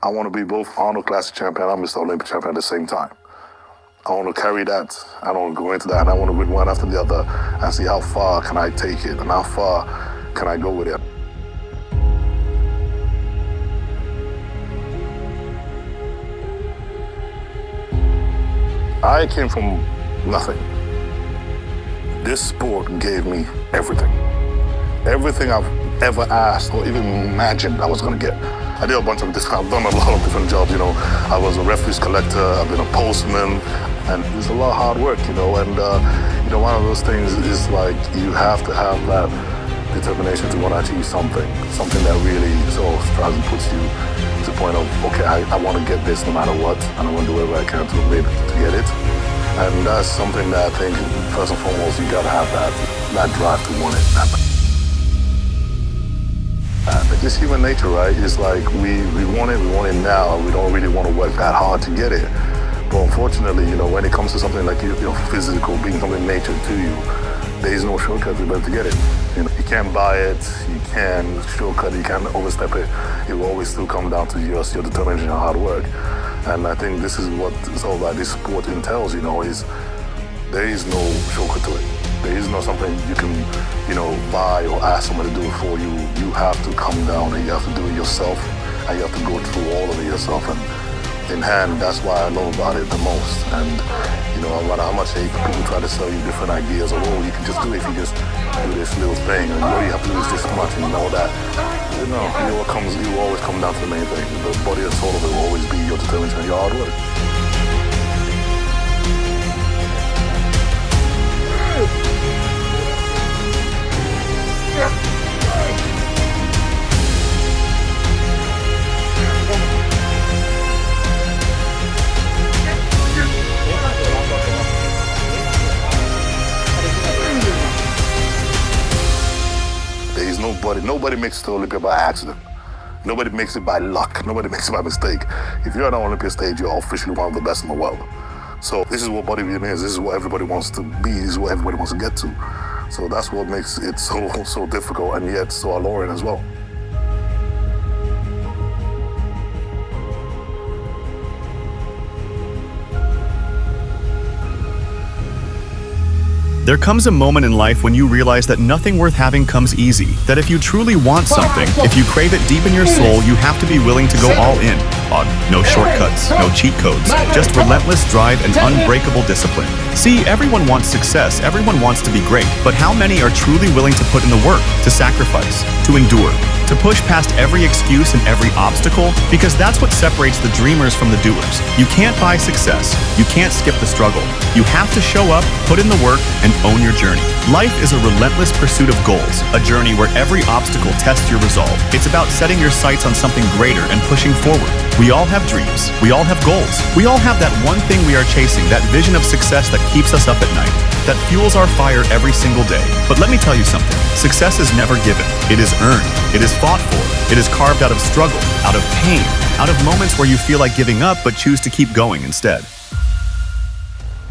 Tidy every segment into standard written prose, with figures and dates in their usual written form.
I want to be both Arnold Classic champion and Mr. Olympia champion at the same time. I want to carry that. I don't want to go into that, and I want to win one after the other and see how far can I take it and how far can I go with it. I came from nothing. This sport gave me everything. Everything I've ever asked or even imagined I was going to get. I did a bunch of this. I've done a lot of different jobs, you know. I was a refuse collector, I've been a postman, and it's a lot of hard work, you know. And, you know, one of those things is like you have to have that determination to want to achieve something that really sort of strives and puts you to the point of, okay, I want to get this no matter what, and I want to do whatever I can to get it. And that's something that I think, first and foremost, you got to have that drive to want it. It's human nature, right? It's like we want it now, and we don't really want to work that hard to get it. But unfortunately, you know, when it comes to something like your physical, being something nature to you, there is no shortcut to get it. You know, you can't buy it, you can't shortcut it, you can't overstep it. It will always still come down to your determination and hard work. And I think this is what it's all about. This sport entails, you know, is there is no shortcut to it. There is not something you can, you know, buy or ask someone to do it for you. You have to come down and you have to do it yourself, and you have to go through all of it yourself. And in hand, that's why I love about it the most. And, you know, no matter how much people try to sell you different ideas of, oh, you can just do it if you just do this little thing, and all you have to do is this much and all that. You know, you will always come down to the main thing. The body and soul of it will always be your determination and your hard work. Nobody makes it to Olympia by accident. Nobody makes it by luck. Nobody makes it by mistake. If you're on the Olympia stage, you're officially one of the best in the world. So this is what bodybuilding is. This is what everybody wants to be. This is what everybody wants to get to. So that's what makes it so difficult and yet so alluring as well. There comes a moment in life when you realize that nothing worth having comes easy. That if you truly want something, if you crave it deep in your soul, you have to be willing to go all in. On no shortcuts, no cheat codes, just relentless drive and unbreakable discipline. See, everyone wants success, everyone wants to be great, but how many are truly willing to put in the work, to sacrifice, to endure, to push past every excuse and every obstacle? Because that's what separates the dreamers from the doers. You can't buy success. You can't skip the struggle. You have to show up, put in the work, and own your journey. Life is a relentless pursuit of goals, a journey where every obstacle tests your resolve. It's about setting your sights on something greater and pushing forward. We all have dreams. We all have goals. We all have that one thing we are chasing, that vision of success that keeps us up at night, that fuels our fire every single day. But let me tell you something. Success is never given. It is earned. It is fought for. It is carved out of struggle, out of pain, out of moments where you feel like giving up but choose to keep going instead.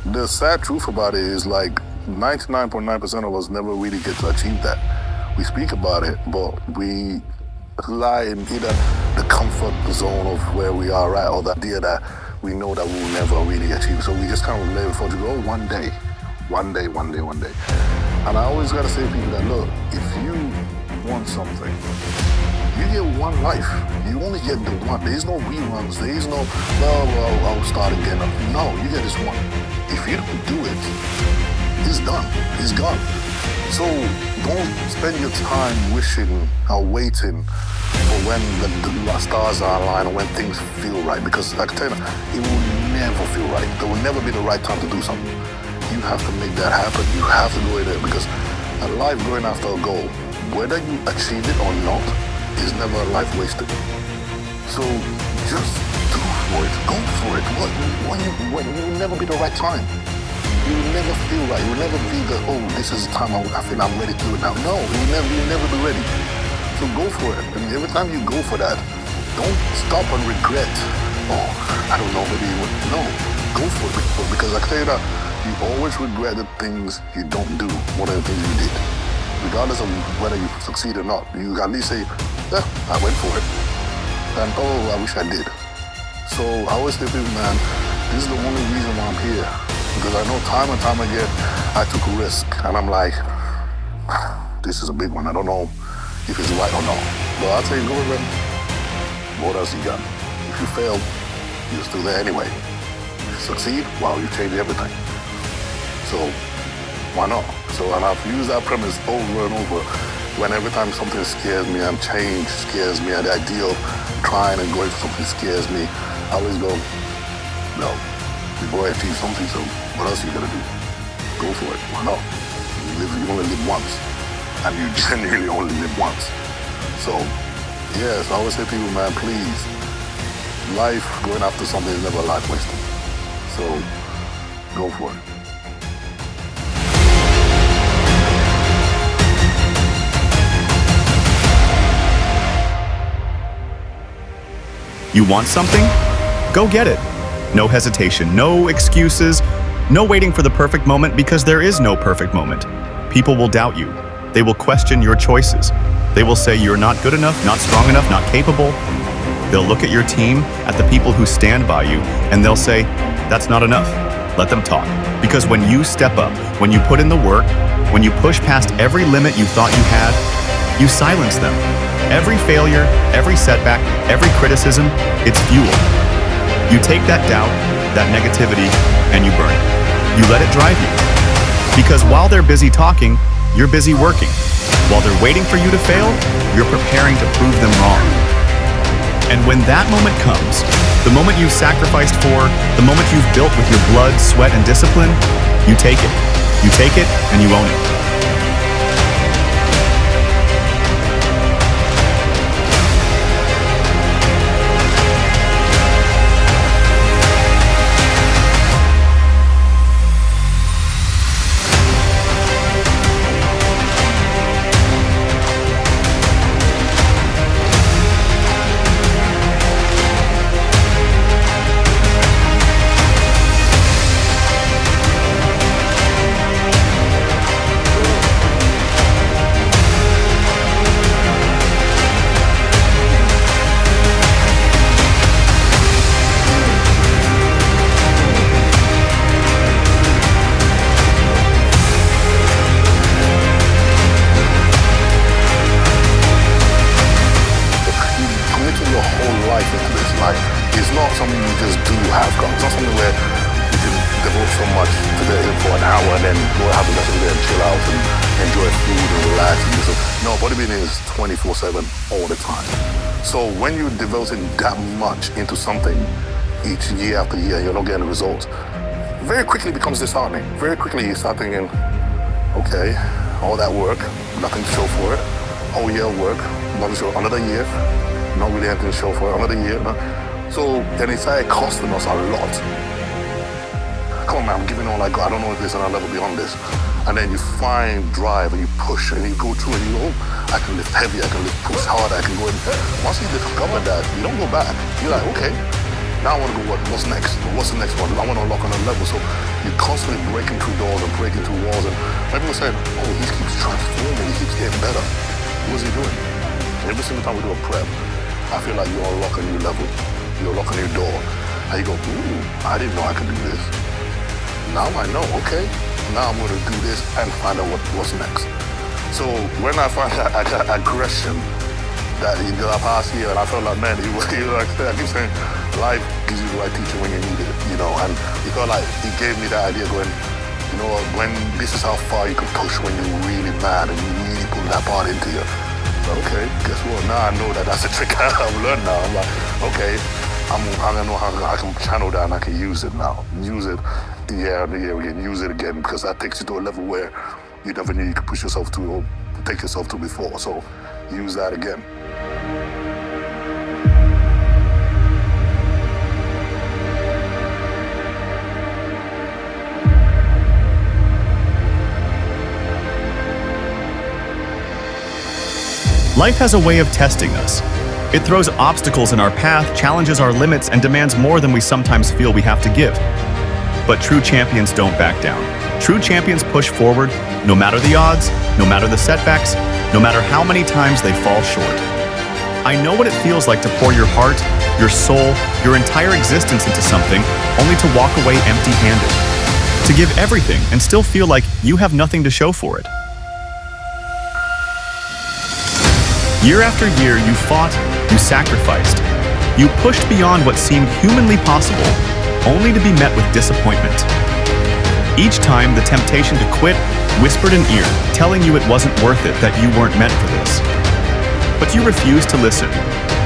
The sad truth about it is like 99.9% of us never really get to achieve that. We speak about it, but we lie in either the comfort zone of where we are, right, or the idea that we know that we'll never really achieve. So we just kind of live for to go, one day. And I always gotta say to people that, look, if you want something, you get one life. You only get the one. There is no reruns. There is no, well, I'll start again. No, you get this one. If you don't do it, it's done. It's gone. So don't spend your time wishing or waiting for when the stars are aligned or when things feel right. Because I can tell you, it will never feel right. There will never be the right time to do something. You have to make that happen. You have to go there because a life going after a goal, whether you achieve it or not, is never a life wasted. So just do for it. Go for it. When you will never be the right time. You will never feel right. You will never feel that, oh, this is the time I feel I'm ready to do it now. No, you'll never be ready. So go for it. And every time you go for that, don't stop and regret. Oh, I don't know, maybe you would. No, go for it. Because I can tell you that you always regret the things you don't do more than the things you did. Regardless of whether you succeed or not, you at least say, yeah, I went for it. And oh, I wish I did. So I always tell people, man, this is the only reason why I'm here. Because I know time and time again, I took a risk. And I'm like, this is a big one. I don't know if it's right or not. But I'll tell you, go ahead. What else you got? If you fail, you're still there anyway. If you succeed, wow, you change everything. So why not? So, and I've used that premise over and over. When every time something scares me and change scares me and the idea of trying and going for something scares me, I always go, no, you boy achieve something, so what else are you gonna do? Go for it, why not? You only live once, and you genuinely only live once. So, yes, I always say to people, man, please, life, going after something is never life wasted. So, go for it. You want something? Go get it. No hesitation, no excuses, no waiting for the perfect moment, because there is no perfect moment. People will doubt you. They will question your choices. They will say you're not good enough, not strong enough, not capable. They'll look at your team, at the people who stand by you, and they'll say, that's not enough. Let them talk. Because when you step up, when you put in the work, when you push past every limit you thought you had, you silence them. Every failure, every setback, every criticism, it's fuel. You take that doubt, that negativity, and you burn it. You let it drive you. Because while they're busy talking, you're busy working. While they're waiting for you to fail, you're preparing to prove them wrong. And when that moment comes, the moment you've sacrificed for, the moment you've built with your blood, sweat, and discipline, you take it. You take it and you own it. It's not something you just do half-cocked. It's not something where you can devote so much today for an hour and then go have the rest of the day and chill out and enjoy food and relax. And just, no, bodybuilding is 24/7 all the time. So when you're devoting that much into something each year after year, you're not getting results, very quickly becomes disheartening. Very quickly you start thinking, okay, all that work, nothing to show for it. Whole year of work, nothing to show. Another year, not really anything to show for it. Another year. No. So then it started costing us a lot. Come on, man, I'm giving all I got. I don't know if there's another level beyond this. And then you find drive and you push and you go through and you go, I can lift heavy, I can push hard, I can go in. Once you discover that, you don't go back. You're like, okay, now I want to go, what's next? What's the next one? I want to unlock another level. So you're constantly breaking through doors and breaking through walls. And people say, oh, he keeps transforming, he keeps getting better. What's he doing? Every single time we do a prep, I feel like you unlock a new level. You unlock a new door. And you go, ooh, I didn't know I could do this. Now I know, okay. Now I'm going to do this and find out what's next. So when I find that aggression that in the past year, and I felt like, man, like, I keep saying, life gives you the right teacher when you need it, you know, and it felt like he gave me that idea going, you know, when this is how far you can push when you're really mad and you really put that part into you. Okay, guess what? Now I know that's a trick I've learned now. I'm like, okay, I know how I can channel that and I can use it now. Use it year after year again, use it again, because that takes you to a level where you never knew you could push yourself to or take yourself to before. So use that again. Life has a way of testing us. It throws obstacles in our path, challenges our limits, and demands more than we sometimes feel we have to give. But true champions don't back down. True champions push forward, no matter the odds, no matter the setbacks, no matter how many times they fall short. I know what it feels like to pour your heart, your soul, your entire existence into something, only to walk away empty-handed. To give everything and still feel like you have nothing to show for it. Year after year, you fought, you sacrificed. You pushed beyond what seemed humanly possible, only to be met with disappointment. Each time, the temptation to quit whispered in ear, telling you it wasn't worth it, that you weren't meant for this. But you refused to listen,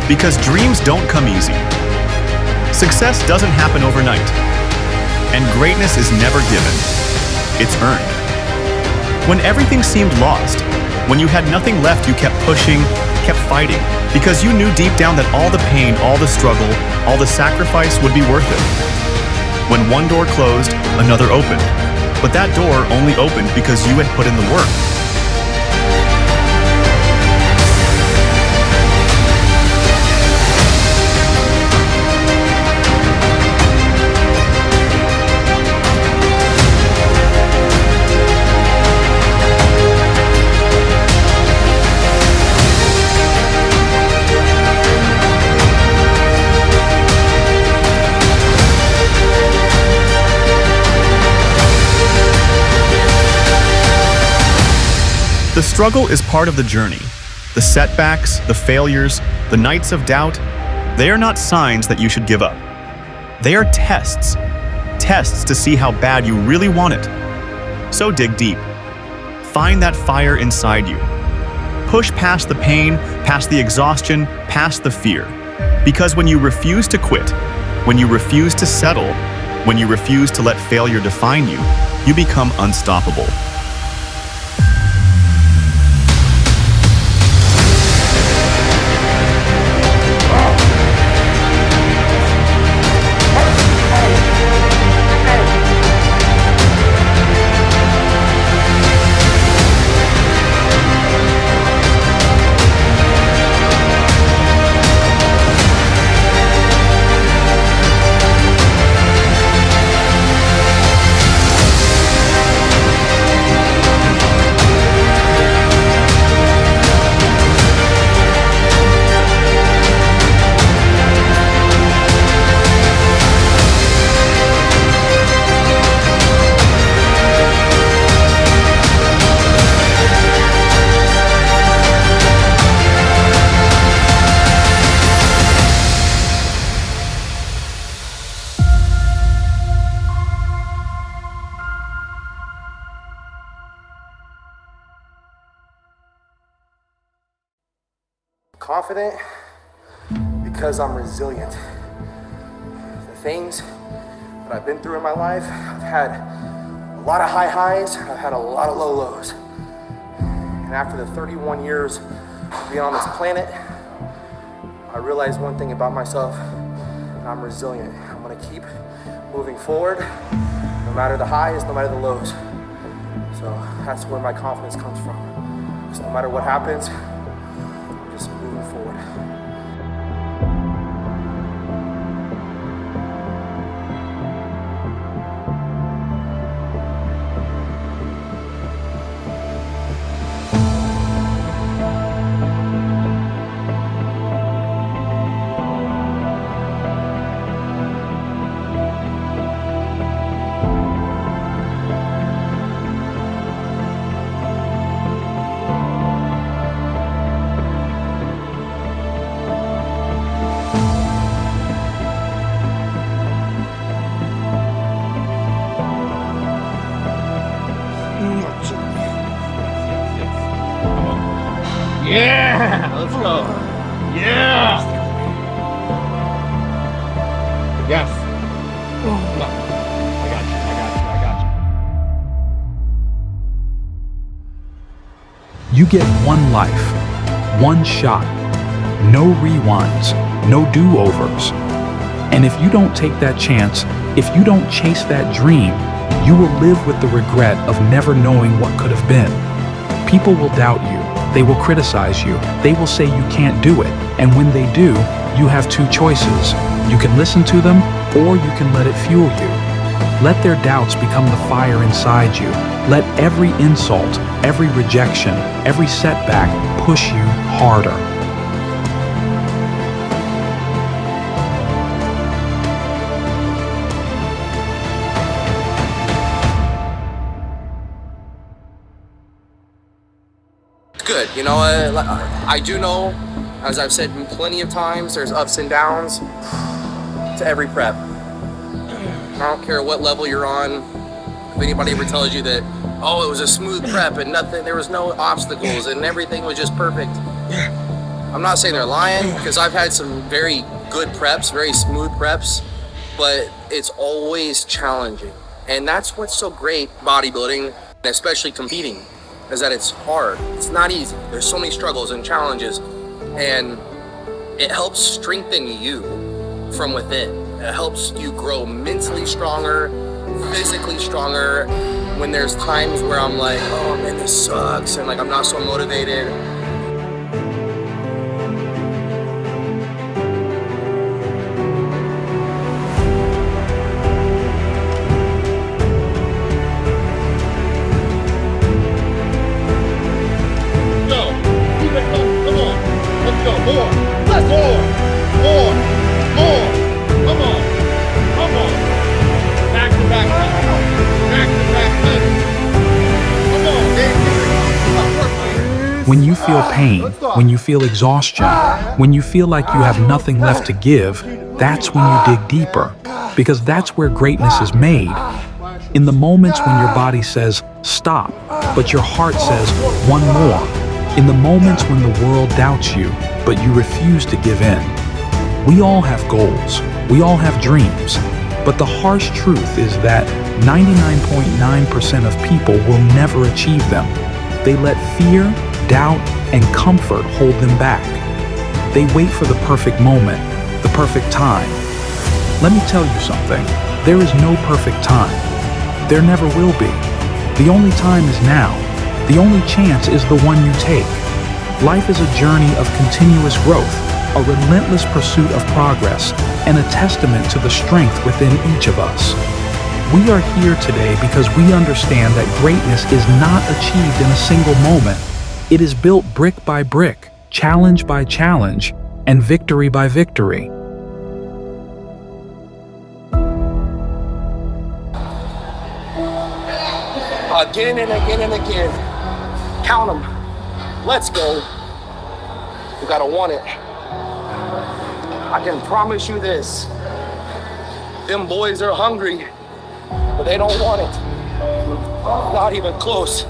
because dreams don't come easy. Success doesn't happen overnight, and greatness is never given. It's earned. When everything seemed lost, when you had nothing left, you kept pushing, kept fighting, because you knew deep down that all the pain, all the struggle, all the sacrifice would be worth it. When one door closed, another opened. But that door only opened because you had put in the work. The struggle is part of the journey. The setbacks, the failures, the nights of doubt, they are not signs that you should give up. They are tests. Tests to see how bad you really want it. So dig deep. Find that fire inside you. Push past the pain, past the exhaustion, past the fear. Because when you refuse to quit, when you refuse to settle, when you refuse to let failure define you, you become unstoppable. Confident because I'm resilient. The things that I've been through in my life, I've had a lot of high highs, I've had a lot of low lows. And after the 31 years of being on this planet, I realized one thing about myself, and I'm resilient. I'm gonna keep moving forward, no matter the highs, no matter the lows. So that's where my confidence comes from. Just no matter what happens, just moving forward. Yeah! Let's go. Yeah! Yes. Come on. I got you. You get one life, one shot, no rewinds, no do-overs. And if you don't take that chance, if you don't chase that dream, you will live with the regret of never knowing what could have been. People will doubt you. They will criticize you. They will say you can't do it. And when they do, you have two choices. You can listen to them, or you can let it fuel you. Let their doubts become the fire inside you. Let every insult, every rejection, every setback push you harder. You know, I do know, as I've said plenty of times, there's ups and downs to every prep. I don't care what level you're on. If anybody ever tells you that, oh, it was a smooth prep and nothing, there was no obstacles and everything was just perfect. I'm not saying they're lying, because I've had some very good preps, very smooth preps, but it's always challenging. And that's what's so great bodybuilding, especially competing, is that it's hard. It's not easy. There's so many struggles and challenges, and it helps strengthen you from within. It helps you grow mentally stronger, physically stronger. When there's times where I'm like, oh man, this sucks, and like I'm not so motivated. When you feel pain, when you feel exhaustion, when you feel like you have nothing left to give, that's when you dig deeper, because that's where greatness is made. In the moments when your body says, stop, but your heart says, one more. In the moments when the world doubts you, but you refuse to give in. We all have goals, we all have dreams, but the harsh truth is that 99.9% of people will never achieve them. They let fear, doubt, and comfort hold them back. They wait for the perfect moment, the perfect time. Let me tell you something, there is no perfect time. There never will be. The only time is now. The only chance is the one you take. Life is a journey of continuous growth, a relentless pursuit of progress, and a testament to the strength within each of us. We are here today because we understand that greatness is not achieved in a single moment. It is built brick by brick, challenge by challenge, and victory by victory. Again and again and again. Count them. Let's go. You gotta want it. I can promise you this. Them boys are hungry, but they don't want it. Not even close,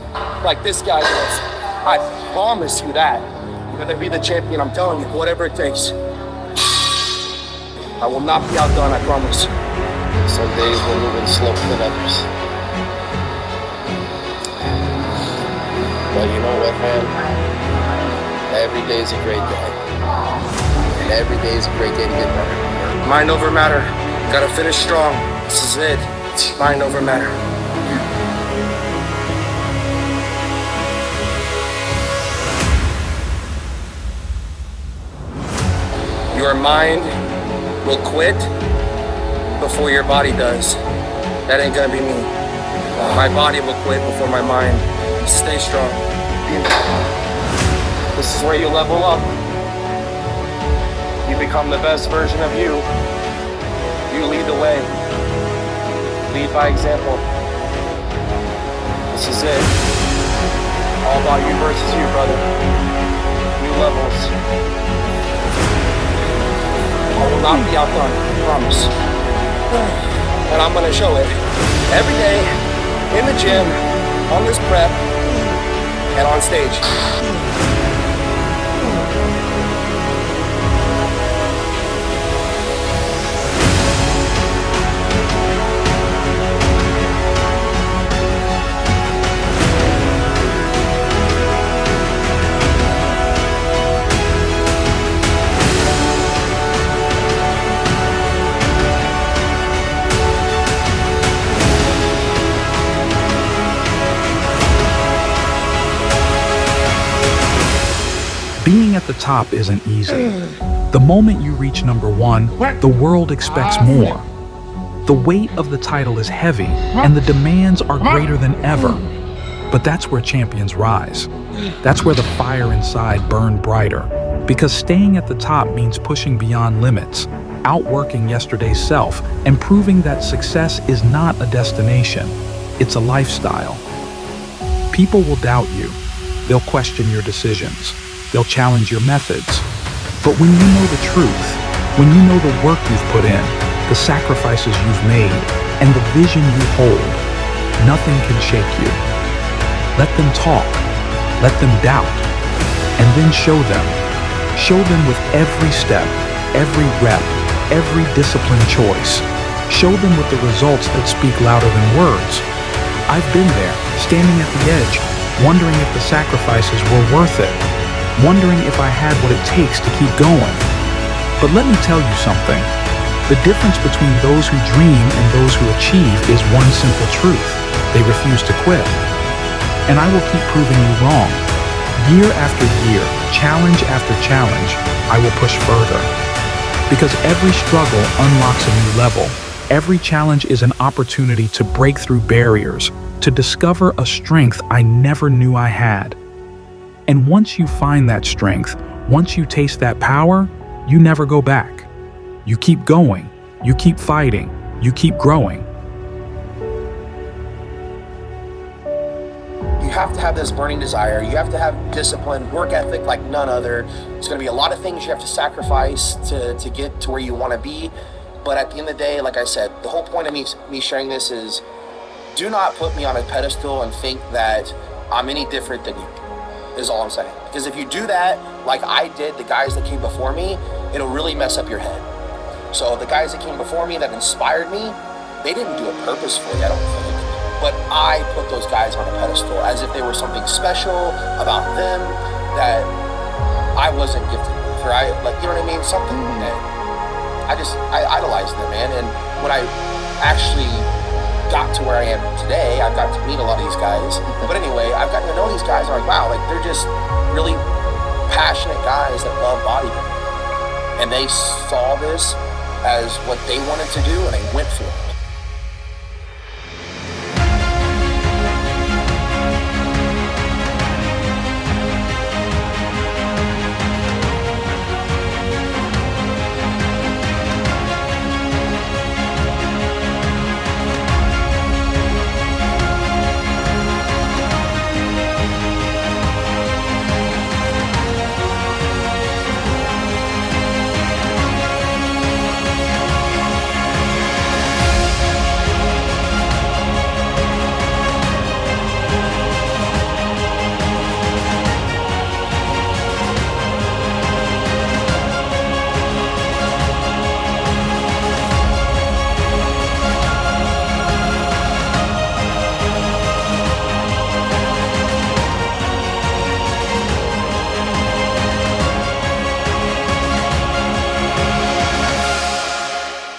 like this guy does. I promise you that. You're gonna be the champion, I'm telling you, whatever it takes. I will not be outdone, I promise. Some days we're moving slower than others. But you know what, man? Every day is a great day. And every day is a great day to get better. Mind over matter. Gotta finish strong. This is it. Mind over matter. Your mind will quit before your body does. That ain't gonna be me. My body will quit before my mind. Stay strong. This is where you level up. You become the best version of you. You lead the way. Lead by example. This is it. All about you versus you, brother. New levels. I will not be outdone, I promise. And I'm gonna show it every day, in the gym, on this prep, and on stage. Being at the top isn't easy. The moment you reach number one, the world expects more. The weight of the title is heavy, and the demands are greater than ever. But that's where champions rise. That's where the fire inside burns brighter. Because staying at the top means pushing beyond limits, outworking yesterday's self, and proving that success is not a destination, it's a lifestyle. People will doubt you. They'll question your decisions. They'll challenge your methods. But when you know the truth, when you know the work you've put in, the sacrifices you've made, and the vision you hold, nothing can shake you. Let them talk. Let them doubt. And then show them. Show them with every step, every rep, every disciplined choice. Show them with the results that speak louder than words. I've been there, standing at the edge, wondering if the sacrifices were worth it, wondering if I had what it takes to keep going. But let me tell you something. The difference between those who dream and those who achieve is one simple truth. They refuse to quit. And I will keep proving you wrong. Year after year, challenge after challenge, I will push further. Because every struggle unlocks a new level. Every challenge is an opportunity to break through barriers, to discover a strength I never knew I had. And once you find that strength, once you taste that power, you never go back. You keep going, you keep fighting, you keep growing. You have to have this burning desire. You have to have discipline, work ethic like none other. There's going to be a lot of things you have to sacrifice to get to where you want to be. But at the end of the day, like I said, the whole point of me sharing this is do not put me on a pedestal and think that I'm any different than you, is all I'm saying. Because if you do that, like I did, the guys that came before me, it'll really mess up your head. So the guys that came before me that inspired me, they didn't do it purposefully, I don't think. But I put those guys on a pedestal as if they were something special about them that I wasn't gifted with. Or you know what I mean? Something that I idolized them, man. And when I actually got to where I am today, I've got to meet a lot of these guys. But anyway, I've gotten to know these guys. I'm like, wow, like they're just really passionate guys that love bodybuilding. And they saw this as what they wanted to do, and they went for it.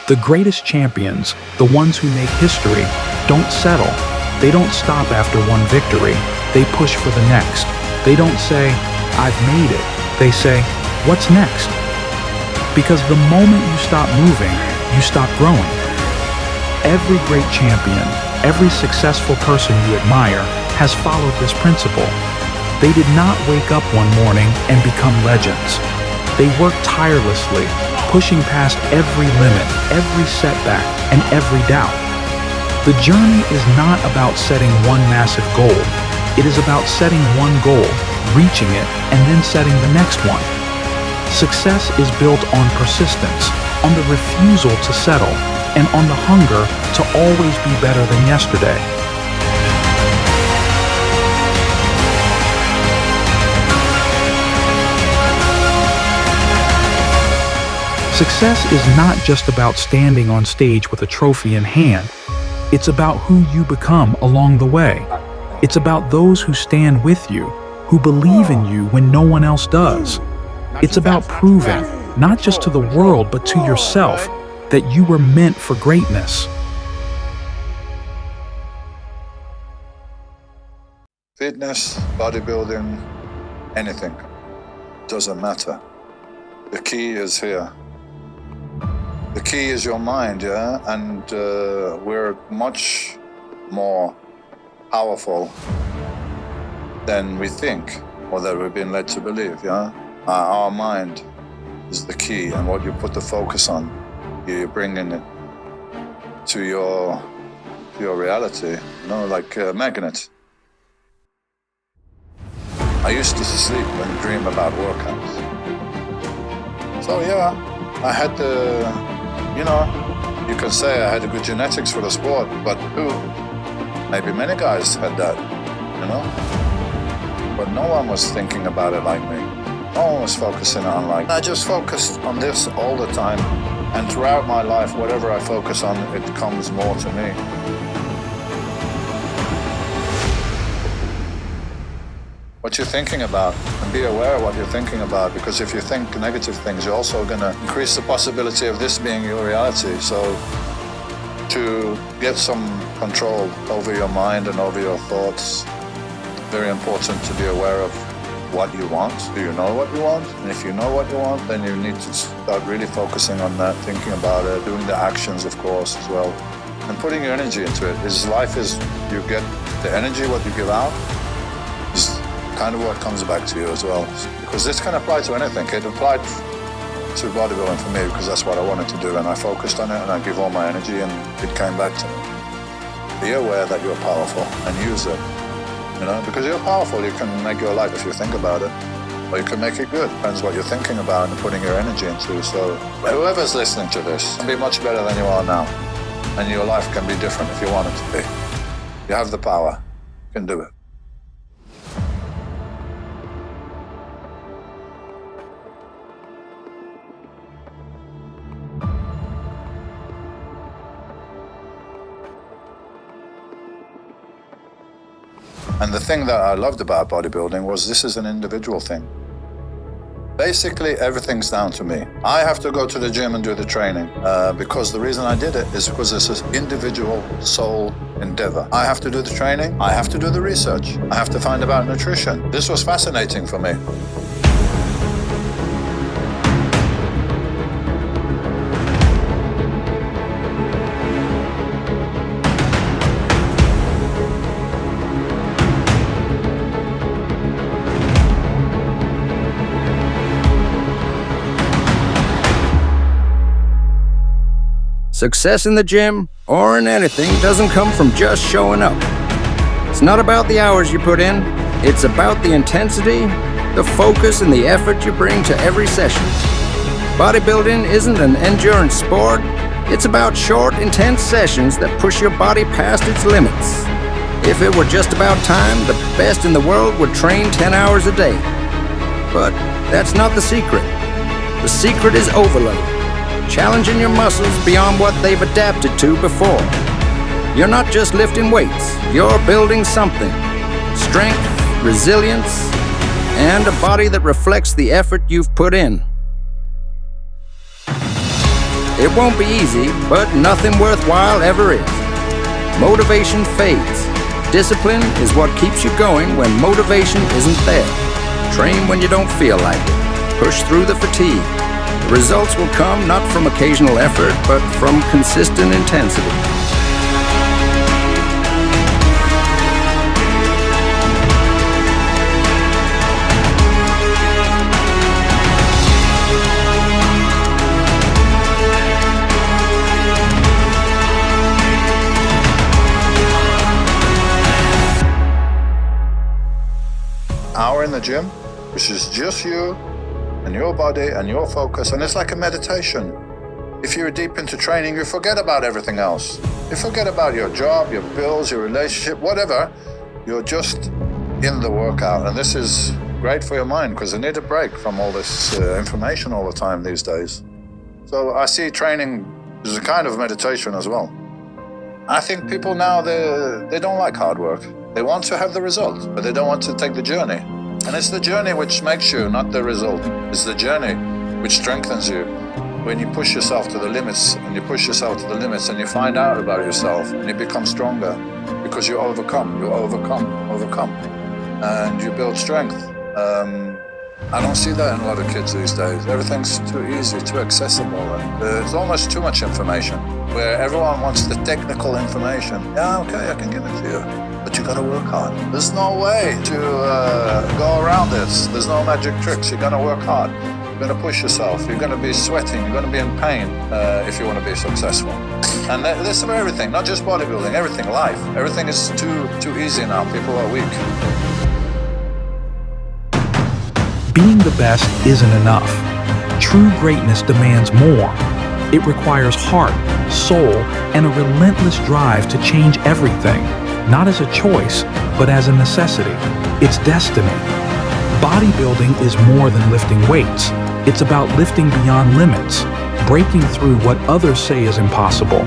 The greatest champions, the ones who make history, don't settle. They don't stop after one victory. They push for the next. They don't say, I've made it. They say, what's next? Because the moment you stop moving, you stop growing. Every great champion, every successful person you admire has followed this principle. They did not wake up one morning and become legends. They worked tirelessly, pushing past every limit, every setback, and every doubt. The journey is not about setting one massive goal. It is about setting one goal, reaching it, and then setting the next one. Success is built on persistence, on the refusal to settle, and on the hunger to always be better than yesterday. Success is not just about standing on stage with a trophy in hand. It's about who you become along the way. It's about those who stand with you, who believe in you when no one else does. It's about proving, not just to the world, but to yourself, that you were meant for greatness. Fitness, bodybuilding, anything, doesn't matter. The key is here. The key is your mind, yeah? And we're much more powerful than we think, or that we've been led to believe, yeah? Our mind is the key, and what you put the focus on, you're bringing it to your reality, you know, like a magnet. I used to sleep and dream about workouts. So yeah, I had the, you can say I had the good genetics for the sport, but who? Maybe many guys had that, But no one was thinking about it like me. No one was focusing on like, I just focused on this all the time. And throughout my life, whatever I focus on, it comes more to me. What you're thinking about, and be aware of what you're thinking about, because if you think negative things, you're also going to increase the possibility of this being your reality. So to get some control over your mind and over your thoughts, very important to be aware of what you want. Do you know what you want? And if you know what you want, then you need to start really focusing on that, thinking about it, doing the actions, of course, as well, and putting your energy into it. Life is you get the energy, what you give out, is kind of what comes back to you as well. Because this can apply to anything. It applied to bodybuilding for me because that's what I wanted to do, and I focused on it and I give all my energy and it came back to me. Be aware that you're powerful and use it. Because you're powerful, you can make your life if you think about it, or you can make it good. Depends what you're thinking about and putting your energy into. So whoever's listening to this can be much better than you are now, and your life can be different if you want it to be. You have the power, you can do it. And the thing that I loved about bodybuilding was this is an individual thing. Basically, everything's down to me. I have to go to the gym and do the training because the reason I did it is because it's an individual soul endeavor. I have to do the training. I have to do the research. I have to find about nutrition. This was fascinating for me. Success in the gym, or in anything, doesn't come from just showing up. It's not about the hours you put in, it's about the intensity, the focus, and the effort you bring to every session. Bodybuilding isn't an endurance sport, it's about short, intense sessions that push your body past its limits. If it were just about time, the best in the world would train 10 hours a day. But that's not the secret. The secret is overload. Challenging your muscles beyond what they've adapted to before. You're not just lifting weights, you're building something. Strength, resilience, and a body that reflects the effort you've put in. It won't be easy, but nothing worthwhile ever is. Motivation fades. Discipline is what keeps you going when motivation isn't there. Train when you don't feel like it. Push through the fatigue. The results will come not from occasional effort, but from consistent intensity. Hour in the gym, which is just you and your body and your focus, and it's like a meditation. If you're deep into training, you forget about everything else. You forget about your job, your bills, your relationship, whatever. You're just in the workout, and this is great for your mind because you need a break from all this information all the time these days. So I see training as a kind of meditation as well. I think people now, they don't like hard work. They want to have the result, but they don't want to take the journey. And it's the journey which makes you, not the result. It's the journey which strengthens you. When you push yourself to the limits, and you push yourself to the limits, and you find out about yourself, and you become stronger because you overcome, and you build strength. I don't see that in a lot of kids these days. Everything's too easy, too accessible, and there's almost too much information, where everyone wants the technical information. Yeah, okay, I can give it to you, but you gotta work hard. There's no way to go around this. There's no magic tricks. You're gonna work hard. You're gonna push yourself. You're gonna be sweating. You're gonna be in pain if you want to be successful. And this is for everything, not just bodybuilding. Everything, life. Everything is too easy now. People are weak. Being the best isn't enough. True greatness demands more. It requires heart, soul, and a relentless drive to change everything, not as a choice, but as a necessity. It's destiny. Bodybuilding is more than lifting weights. It's about lifting beyond limits, breaking through what others say is impossible.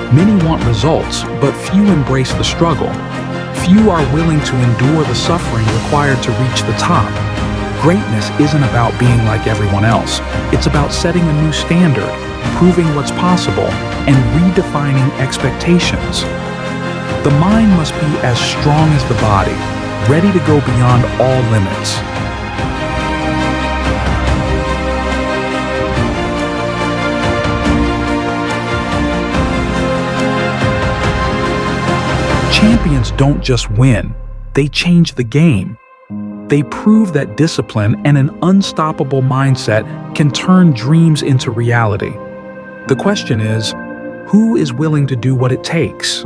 Many want results, but few embrace the struggle. Few are willing to endure the suffering required to reach the top. Greatness isn't about being like everyone else. It's about setting a new standard, proving what's possible, and redefining expectations. The mind must be as strong as the body, ready to go beyond all limits. Champions don't just win, they change the game. They prove that discipline and an unstoppable mindset can turn dreams into reality. The question is, who is willing to do what it takes?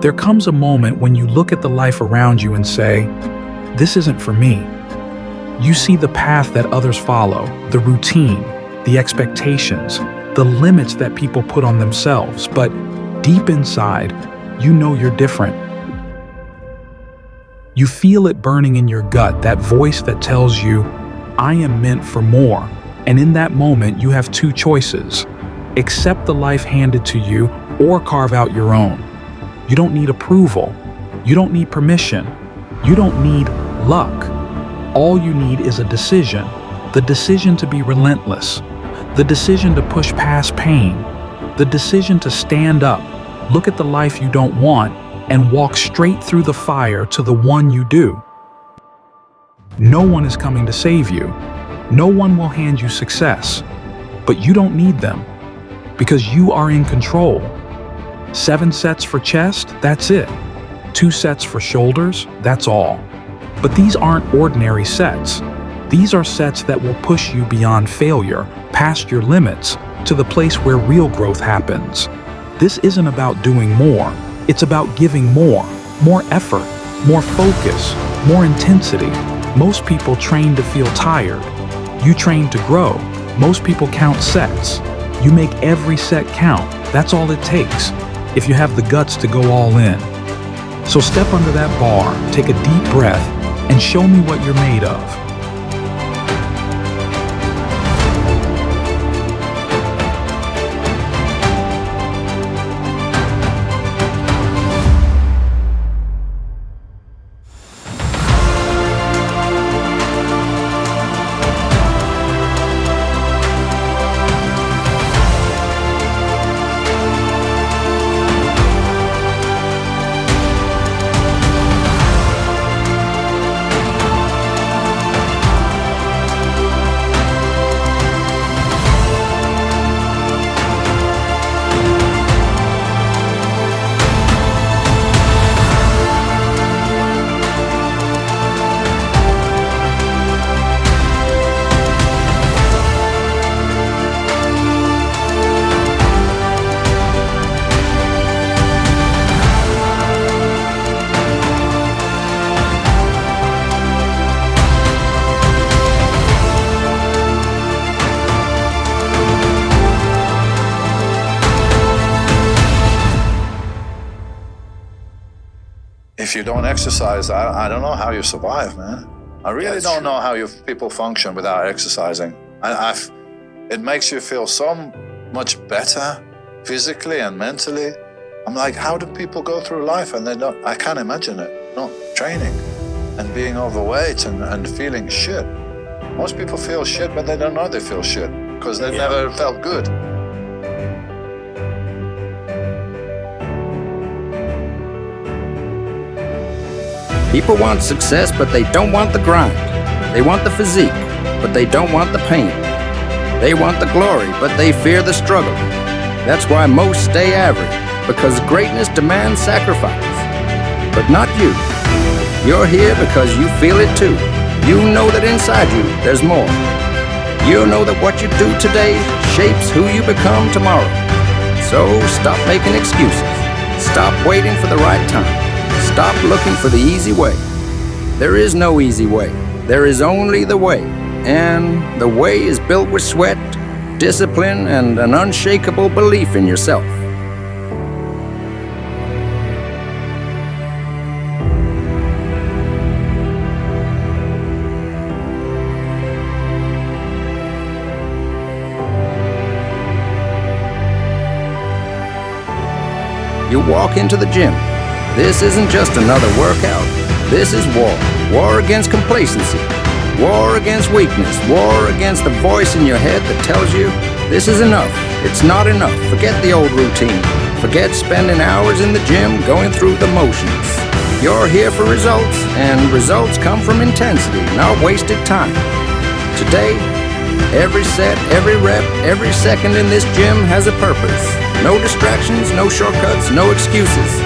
There comes a moment when you look at the life around you and say, this isn't for me. You see the path that others follow, the routine, the expectations, the limits that people put on themselves, but deep inside, you know you're different. You feel it burning in your gut, that voice that tells you, I am meant for more. And in that moment, you have two choices. Accept the life handed to you or carve out your own. You don't need approval. You don't need permission. You don't need luck. All you need is a decision. The decision to be relentless. The decision to push past pain. The decision to stand up, look at the life you don't want, and walk straight through the fire to the one you do. No one is coming to save you. No one will hand you success. But you don't need them, because you are in control. 7 sets for chest, that's it. 2 sets for shoulders, that's all. But these aren't ordinary sets. These are sets that will push you beyond failure, past your limits, to the place where real growth happens. This isn't about doing more. It's about giving more effort, more focus, more intensity. Most people train to feel tired. You train to grow. Most people count sets. You make every set count. That's all it takes, if you have the guts to go all in. So step under that bar, take a deep breath, and show me what you're made of. If you don't exercise, I don't know how you survive, man. I really don't know how people function without exercising. It makes you feel so much better physically and mentally. I'm like, how do people go through life and I can't imagine it, not training and being overweight and feeling shit. Most people feel shit, but they don't know they feel shit because they never felt good. People want success, but they don't want the grind. They want the physique, but they don't want the pain. They want the glory, but they fear the struggle. That's why most stay average, because greatness demands sacrifice. But not you. You're here because you feel it too. You know that inside you, there's more. You know that what you do today shapes who you become tomorrow. So stop making excuses. Stop waiting for the right time. Stop looking for the easy way. There is no easy way. there is only the way, and the way is built with sweat, discipline, and an unshakable belief in yourself. You walk into the gym. This isn't just another workout. This is war. War against complacency. War against weakness. War against the voice in your head that tells you, this is enough. It's not enough. Forget the old routine. Forget spending hours in the gym going through the motions. You're here for results, and results come from intensity, not wasted time. Today, every set, every rep, every second in this gym has a purpose. No distractions, no shortcuts, no excuses.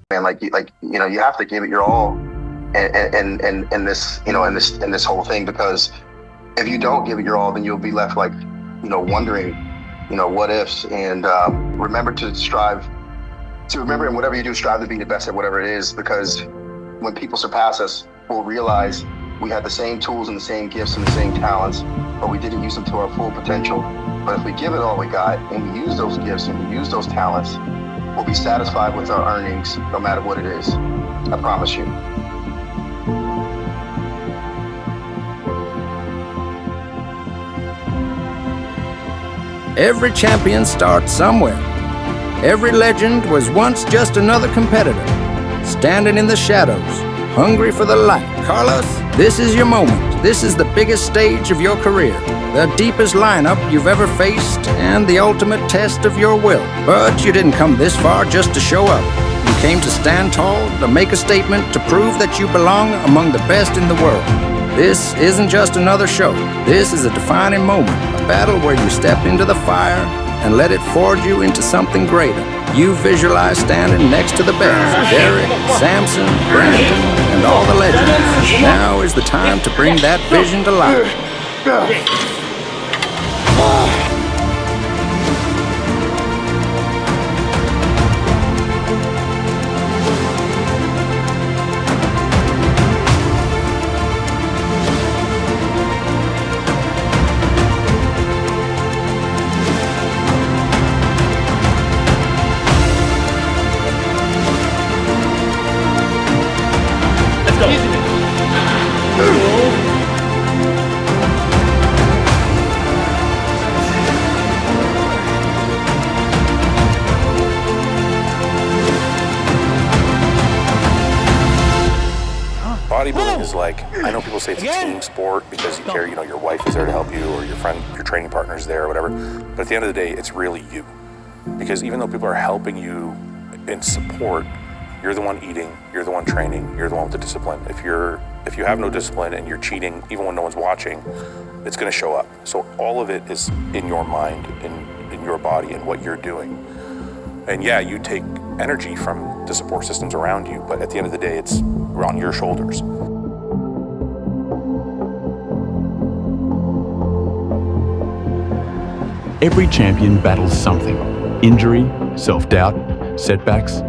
Man, you have to give it your all, in this whole thing, because if you don't give it your all, then you'll be left wondering, what ifs. And remember to remember, in whatever you do, strive to be the best at whatever it is, because when people surpass us, we'll realize we had the same tools and the same gifts and the same talents, but we didn't use them to our full potential. But if we give it all we got, and we use those gifts and we use those talents, we'll be satisfied with our earnings, no matter what it is. I promise you. Every champion starts somewhere. Every legend was once just another competitor, standing in the shadows, hungry for the light. Carlos, this is your moment. This is the biggest stage of your career, the deepest lineup you've ever faced, and the ultimate test of your will. But you didn't come this far just to show up. You came to stand tall, to make a statement, to prove that you belong among the best in the world. This isn't just another show. This is a defining moment, a battle where you step into the fire and let it forge you into something greater. You visualize standing next to the best, Derek, Samson, Brandon, and all the legends. Now is the time to bring that vision to life. Bodybuilding is like, I know people say it's a team sport because you care, your wife is there to help you, or your friend, your training partner's there, or whatever. But at the end of the day, it's really you. Because even though people are helping you in support, you're the one eating, you're the one training, you're the one with the discipline. If you have no discipline and you're cheating, even when no one's watching, it's gonna show up. So all of it is in your mind, in your body, and what you're doing. And yeah, you take energy from the support systems around you, but at the end of the day, it's on your shoulders. Every champion battles something: injury, self-doubt, setbacks.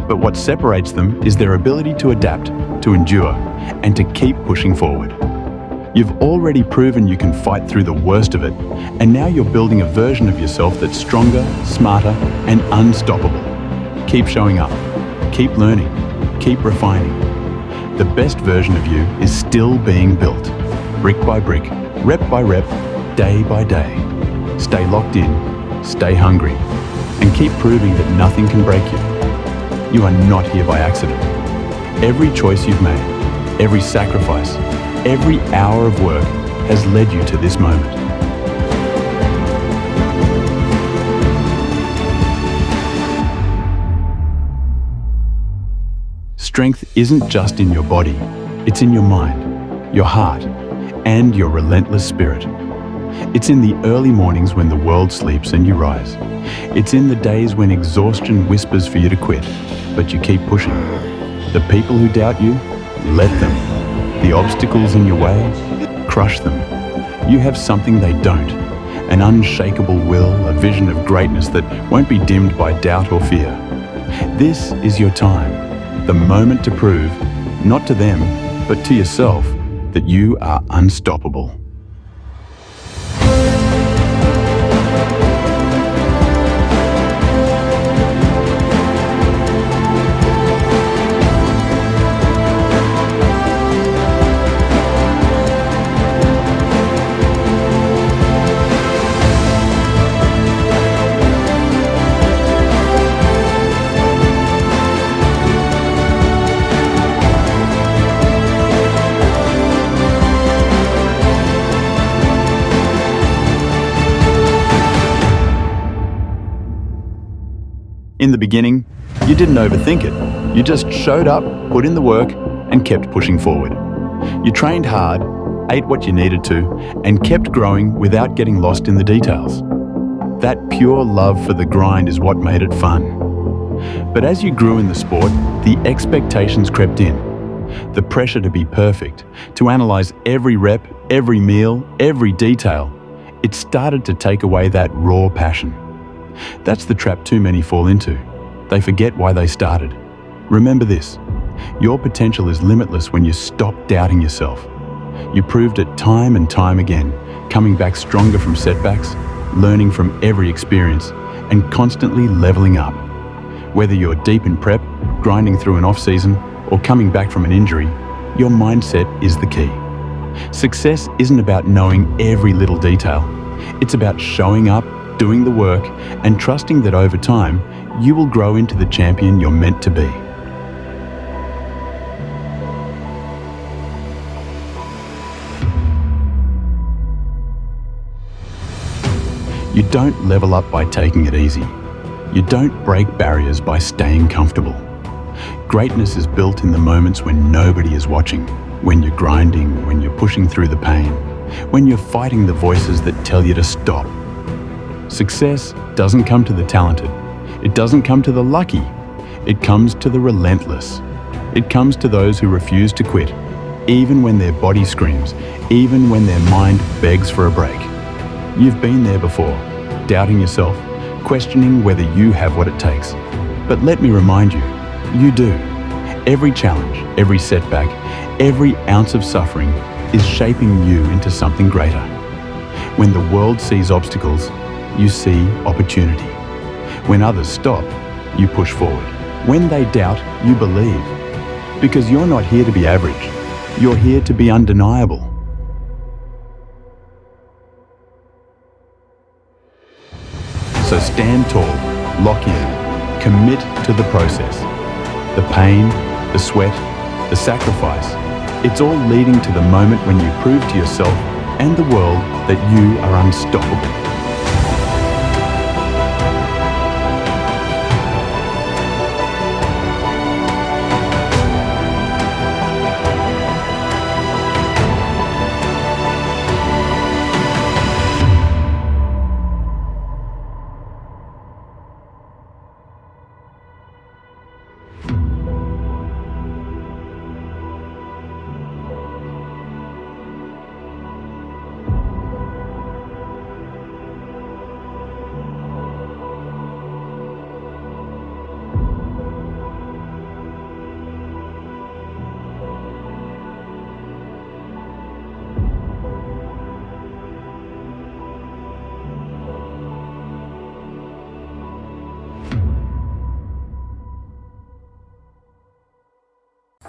But what separates them is their ability to adapt, to endure, and to keep pushing forward. You've already proven you can fight through the worst of it, and now you're building a version of yourself that's stronger, smarter, and unstoppable. Keep showing up, keep learning, keep refining. The best version of you is still being built, brick by brick, rep by rep, day by day. Stay locked in, stay hungry, and keep proving that nothing can break you. you are not here by accident. Every choice you've made, every sacrifice, every hour of work has led you to this moment. Strength isn't just in your body, it's in your mind, your heart, and your relentless spirit. It's in the early mornings when the world sleeps and you rise. It's in the days when exhaustion whispers for you to quit, but you keep pushing. The people who doubt you, let them. The obstacles in your way, crush them. You have something they don't, an unshakable will, a vision of greatness that won't be dimmed by doubt or fear. This is your time. The moment to prove, not to them, but to yourself, that you are unstoppable. In the beginning, you didn't overthink it. You just showed up, put in the work, and kept pushing forward. You trained hard, ate what you needed to, and kept growing without getting lost in the details. That pure love for the grind is what made it fun. But as you grew in the sport, the expectations crept in. The pressure to be perfect, to analyze every rep, every meal, every detail. It started to take away that raw passion. That's the trap too many fall into. They forget why they started. Remember this, your potential is limitless when you stop doubting yourself. You proved it time and time again, coming back stronger from setbacks, learning from every experience, and constantly leveling up. Whether you're deep in prep, grinding through an off-season, or coming back from an injury, your mindset is the key. Success isn't about knowing every little detail. It's about showing up, doing the work, and trusting that over time, you will grow into the champion you're meant to be. You don't level up by taking it easy. You don't break barriers by staying comfortable. Greatness is built in the moments when nobody is watching, when you're grinding, when you're pushing through the pain, when you're fighting the voices that tell you to stop. Success doesn't come to the talented. It doesn't come to the lucky. It comes to the relentless. It comes to those who refuse to quit, even when their body screams, even when their mind begs for a break. You've been there before, doubting yourself, questioning whether you have what it takes. But let me remind you, you do. Every challenge, every setback, every ounce of suffering is shaping you into something greater. When the world sees obstacles, you see opportunity. When others stop, you push forward. When they doubt, you believe. Because you're not here to be average. You're here to be undeniable. So stand tall, lock in, commit to the process. The pain, the sweat, the sacrifice, it's all leading to the moment when you prove to yourself and the world that you are unstoppable.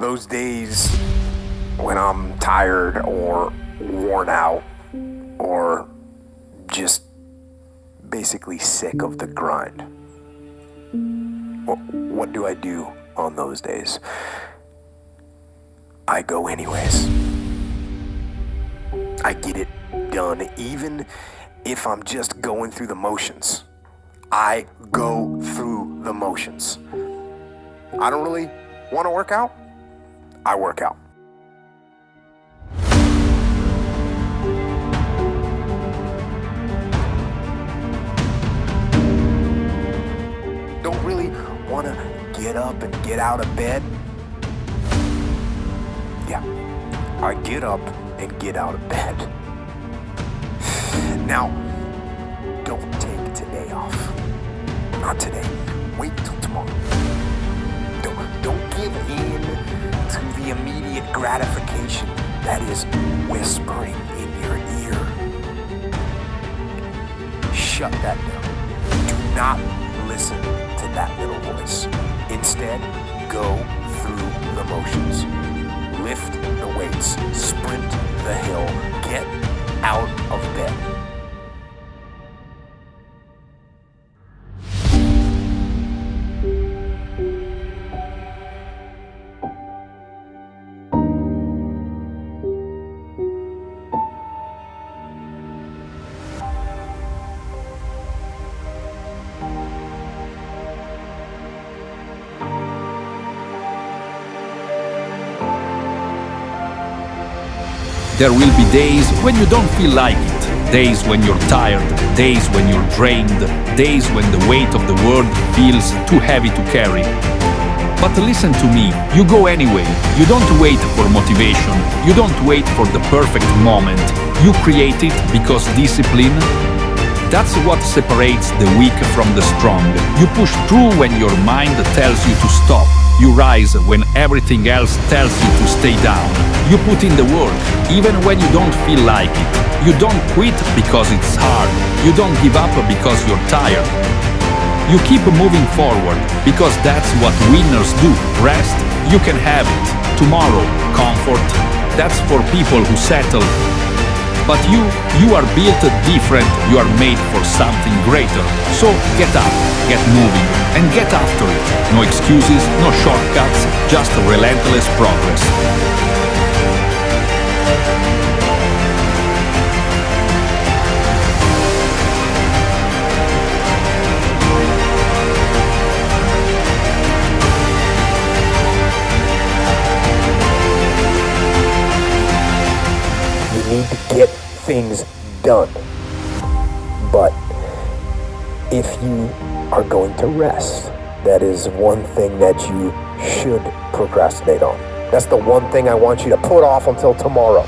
Those days when I'm tired or worn out or just basically sick of the grind. what do I do on those days? I go anyways. I get it done, even if I'm just going through the motions. I go through the motions. I don't really want to work out. I work out. Don't really want to get up and get out of bed. Yeah, I get up and get out of bed. Now, don't take today off. Not today. Wait till tomorrow. Don't give in to the immediate gratification that is whispering in your ear. Shut that down. Do not listen to that little voice. Instead, go through the motions. Lift the weights, sprint the hill, get out of bed. There will be days when you don't feel like it, days when you're tired, days when you're drained, days when the weight of the world feels too heavy to carry. But listen to me, you go anyway. You don't wait for motivation, you don't wait for the perfect moment. You create it because discipline, that's what separates the weak from the strong. You push through when your mind tells you to stop. You rise when everything else tells you to stay down. You put in the work, even when you don't feel like it. You don't quit because it's hard. You don't give up because you're tired. You keep moving forward because that's what winners do. Rest, you can have it. Tomorrow, comfort, that's for people who settle. But you are built different. You are made for something greater. So get up, get moving, and get after it. No excuses, no shortcuts, just relentless progress. Need to get things done. But if you are going to rest, that is one thing that you should procrastinate on. That's the one thing I want you to put off until tomorrow.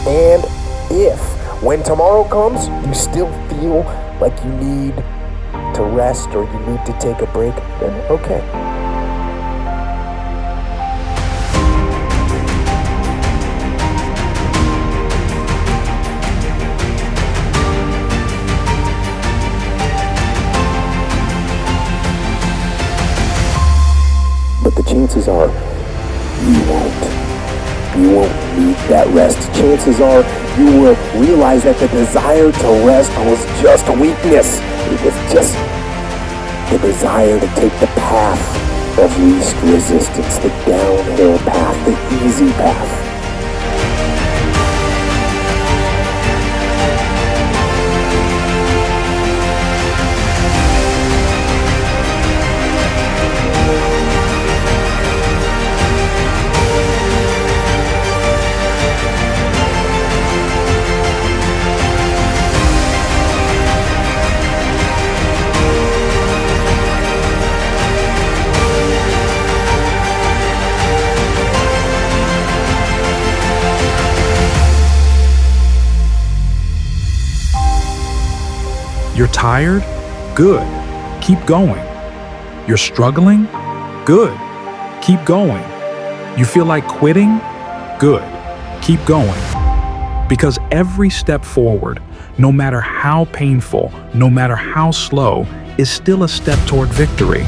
And if, when tomorrow comes, you still feel like you need to rest or you need to take a break, then okay. But the chances are you won't. You won't need that rest. Chances are you will realize that the desire to rest was just weakness. It was just the desire to take the path of least resistance, the downhill path, the easy path. You're tired? Good. Keep going. You're struggling? Good. Keep going. You feel like quitting? Good. Keep going. Because every step forward, no matter how painful, no matter how slow, is still a step toward victory.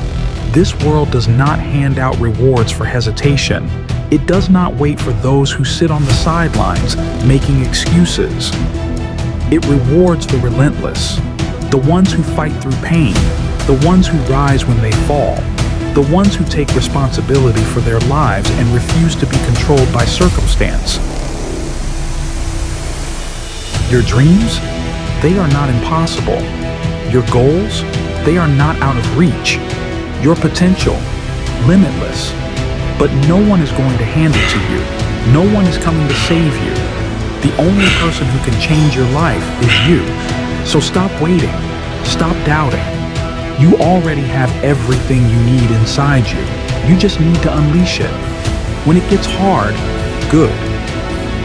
This world does not hand out rewards for hesitation. It does not wait for those who sit on the sidelines, making excuses. It rewards the relentless, the ones who fight through pain, the ones who rise when they fall, the ones who take responsibility for their lives and refuse to be controlled by circumstance. Your dreams, they are not impossible. Your goals, they are not out of reach. Your potential, limitless. But no one is going to hand it to you. No one is coming to save you. The only person who can change your life is you. So stop waiting. Stop doubting. You already have everything you need inside you. You just need to unleash it. When it gets hard, good.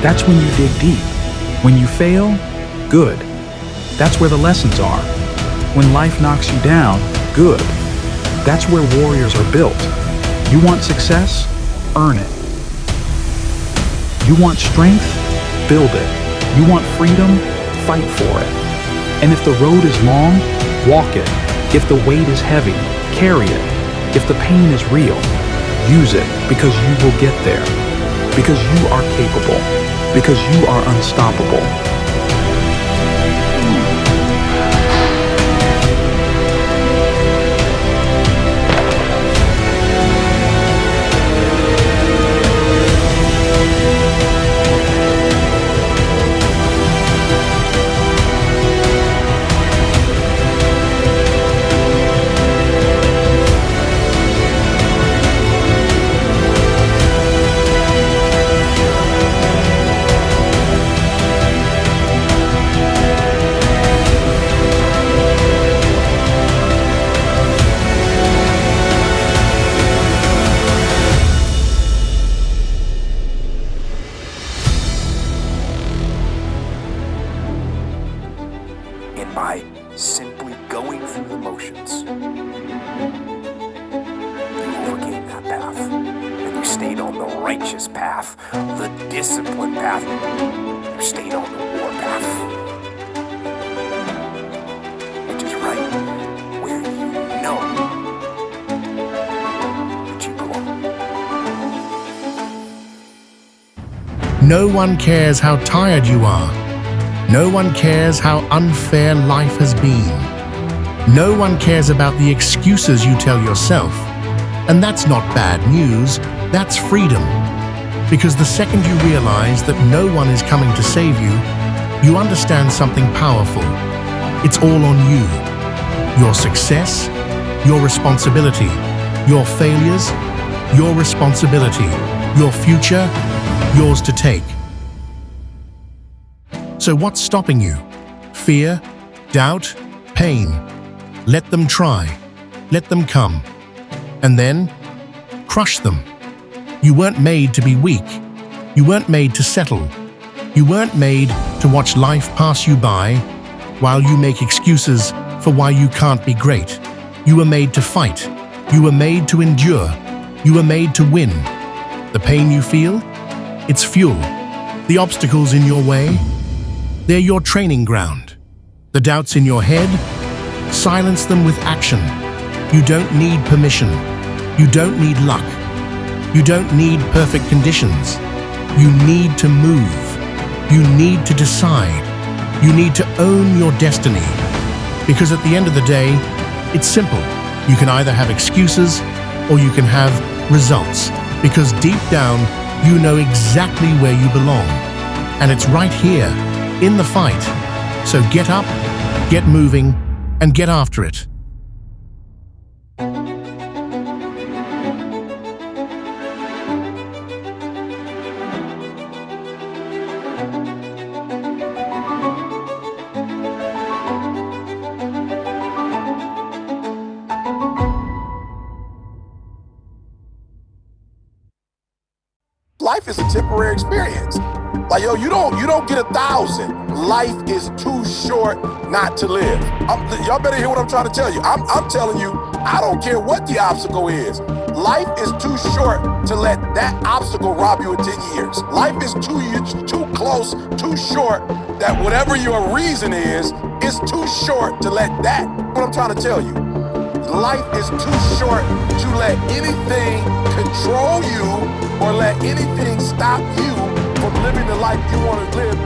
That's when you dig deep. When you fail, good. That's where the lessons are. When life knocks you down, good. That's where warriors are built. You want success? Earn it. You want strength? Build it. You want freedom? Fight for it. And if the road is long, walk it. If the weight is heavy, carry it. If the pain is real, use it, because you will get there. Because you are capable. Because you are unstoppable. By simply going through the motions, you overcame that path, and you stayed on the righteous path, the disciplined path. You stayed on the war path, which is right where you know that you belong. No one cares how tired you are. No one cares how unfair life has been. No one cares about the excuses you tell yourself. And that's not bad news, that's freedom. Because the second you realize that no one is coming to save you, you understand something powerful. It's all on you. Your success, your responsibility. Your failures, your responsibility. Your future, yours to take. So what's stopping you? Fear, doubt, pain. Let them try. Let them come. And then, crush them. You weren't made to be weak. You weren't made to settle. You weren't made to watch life pass you by while you make excuses for why you can't be great. You were made to fight. You were made to endure. You were made to win. The pain you feel? It's fuel. The obstacles in your way? They're your training ground. The doubts in your head? Silence them with action. You don't need permission. You don't need luck. You don't need perfect conditions. You need to move. You need to decide. You need to own your destiny. Because at the end of the day, it's simple. You can either have excuses or you can have results. Because deep down, you know exactly where you belong. And it's right here, in the fight. So get up, get moving, and get after it. Life is a temporary experience. Like, yo, you don't get 1,000. Life is too short not to live. Y'all better hear what I'm trying to tell you. I'm telling you, I don't care what the obstacle is. Life is too short to let that obstacle rob you of 10 years. Life is too close, too short, that whatever your reason is too short to let that. What I'm trying to tell you. Life is too short to let anything control you or let anything stop you from living the life you want to live.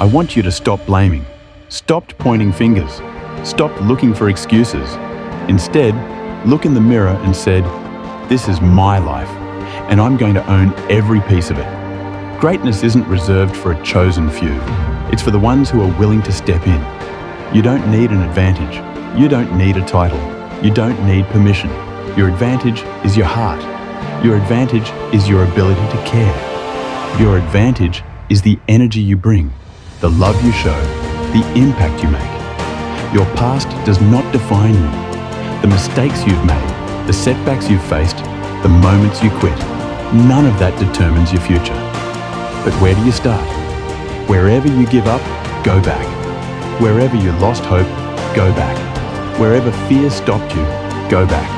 I want you to stop blaming, stop pointing fingers, stop looking for excuses. Instead, look in the mirror and said, "This is my life, and I'm going to own every piece of it." Greatness isn't reserved for a chosen few. It's for the ones who are willing to step in. You don't need an advantage. You don't need a title. You don't need permission. Your advantage is your heart. Your advantage is your ability to care. Your advantage is the energy you bring, the love you show, the impact you make. Your past does not define you. The mistakes you've made, the setbacks you've faced, the moments you quit, none of that determines your future. But where do you start? Wherever you give up, go back. Wherever you lost hope, go back. Wherever fear stopped you, go back.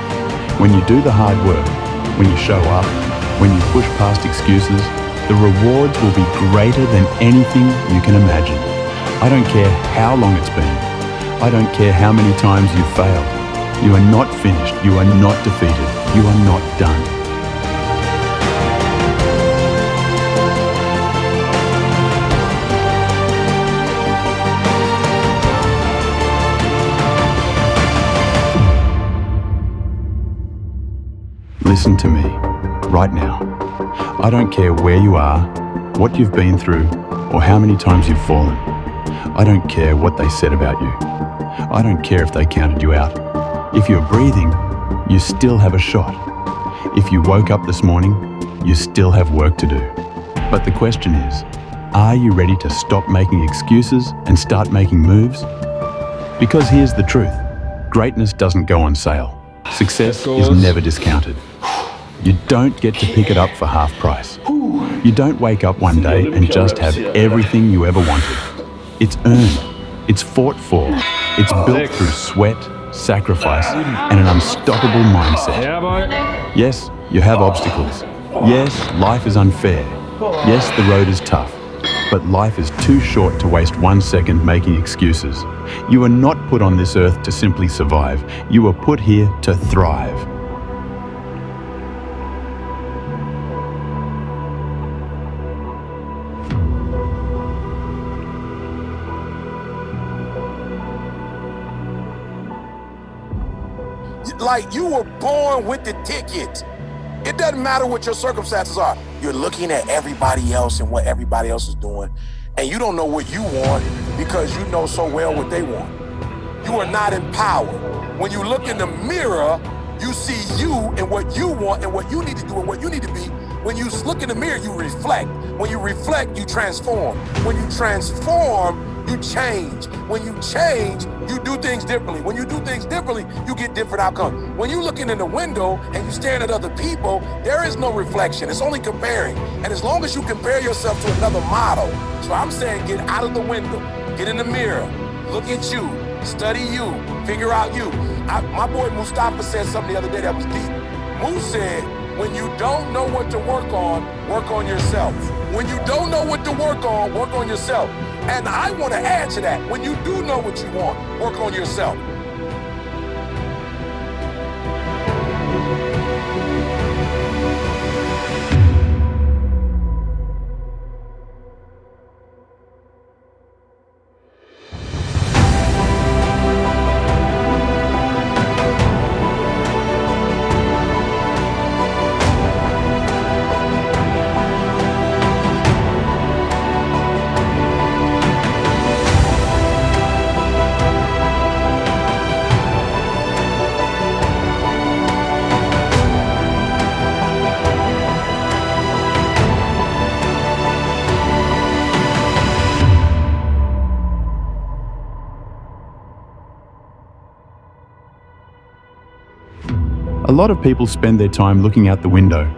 When you do the hard work, when you show up, when you push past excuses, the rewards will be greater than anything you can imagine. I don't care how long it's been. I don't care how many times you've failed. You are not finished. You are not defeated. You are not done. Listen to me, right now. I don't care where you are, what you've been through, or how many times you've fallen. I don't care what they said about you. I don't care if they counted you out. If you're breathing, you still have a shot. If you woke up this morning, you still have work to do. But the question is, are you ready to stop making excuses and start making moves? Because here's the truth. Greatness doesn't go on sale. Success is never discounted. You don't get to pick it up for half price. You don't wake up one day and just have everything you ever wanted. It's earned. It's fought for. It's built through sweat, sacrifice, and an unstoppable mindset. Yes, you have obstacles. Yes, life is unfair. Yes, the road is tough. But life is too short to waste 1 second making excuses. You are not put on this earth to simply survive. You are put here to thrive. Like you were born with the ticket. It doesn't matter what your circumstances are. You're looking at everybody else and what everybody else is doing, and you don't know what you want because you know so well what they want. You are not in power. When you look in the mirror, you see you and what you want and what you need to do and what you need to be. When you look in the mirror, you reflect. When you reflect, you transform. When you transform, you change. When you change, you do things differently. When you do things differently, you get different outcomes. When you're looking in the window and you're staring at other people, there is no reflection. It's only comparing. And as long as you compare yourself to another model, so I'm saying get out of the window, get in the mirror, look at you, study you, figure out you. My boy Mustafa said something the other day that was deep. Moose said, when you don't know what to work on yourself. When you don't know what to work on yourself. And I want to add to that, when you do know what you want, work on yourself. A lot of people spend their time looking out the window,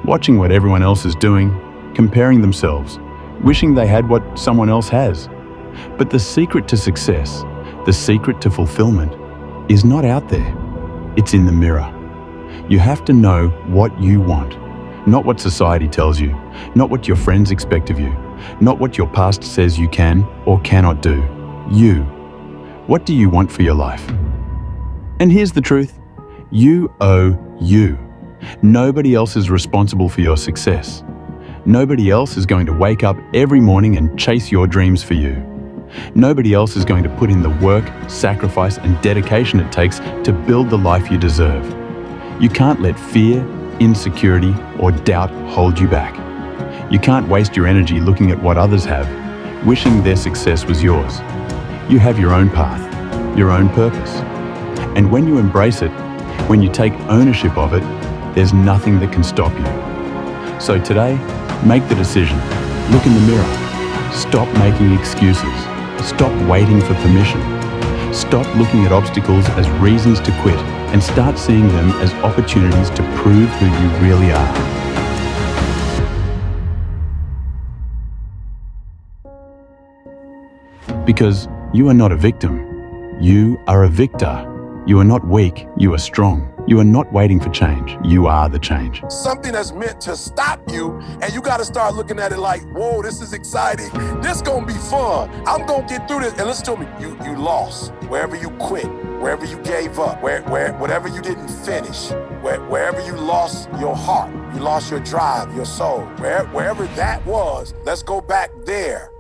watching what everyone else is doing, comparing themselves, wishing they had what someone else has. But the secret to success, the secret to fulfillment, is not out there. It's in the mirror. You have to know what you want, not what society tells you, not what your friends expect of you, not what your past says you can or cannot do. You. What do you want for your life? And here's the truth. You owe you. Nobody else is responsible for your success. Nobody else is going to wake up every morning and chase your dreams for you. Nobody else is going to put in the work, sacrifice, and dedication it takes to build the life you deserve. You can't let fear, insecurity, or doubt hold you back. You can't waste your energy looking at what others have, wishing their success was yours. You have your own path, your own purpose. And when you embrace it, when you take ownership of it, there's nothing that can stop you. So today, make the decision. Look in the mirror. Stop making excuses. Stop waiting for permission. Stop looking at obstacles as reasons to quit and start seeing them as opportunities to prove who you really are. Because you are not a victim. You are a victor. You are not weak. You are strong. You are not waiting for change. You are the change. Something that's meant to stop you, and you got to start looking at it like, whoa, this is exciting. This gonna be fun. I'm gonna get through this. And listen to me, you lost. Wherever you quit, wherever you gave up, whatever you didn't finish, wherever you lost your heart, you lost your drive, your soul, wherever that was, let's go back there.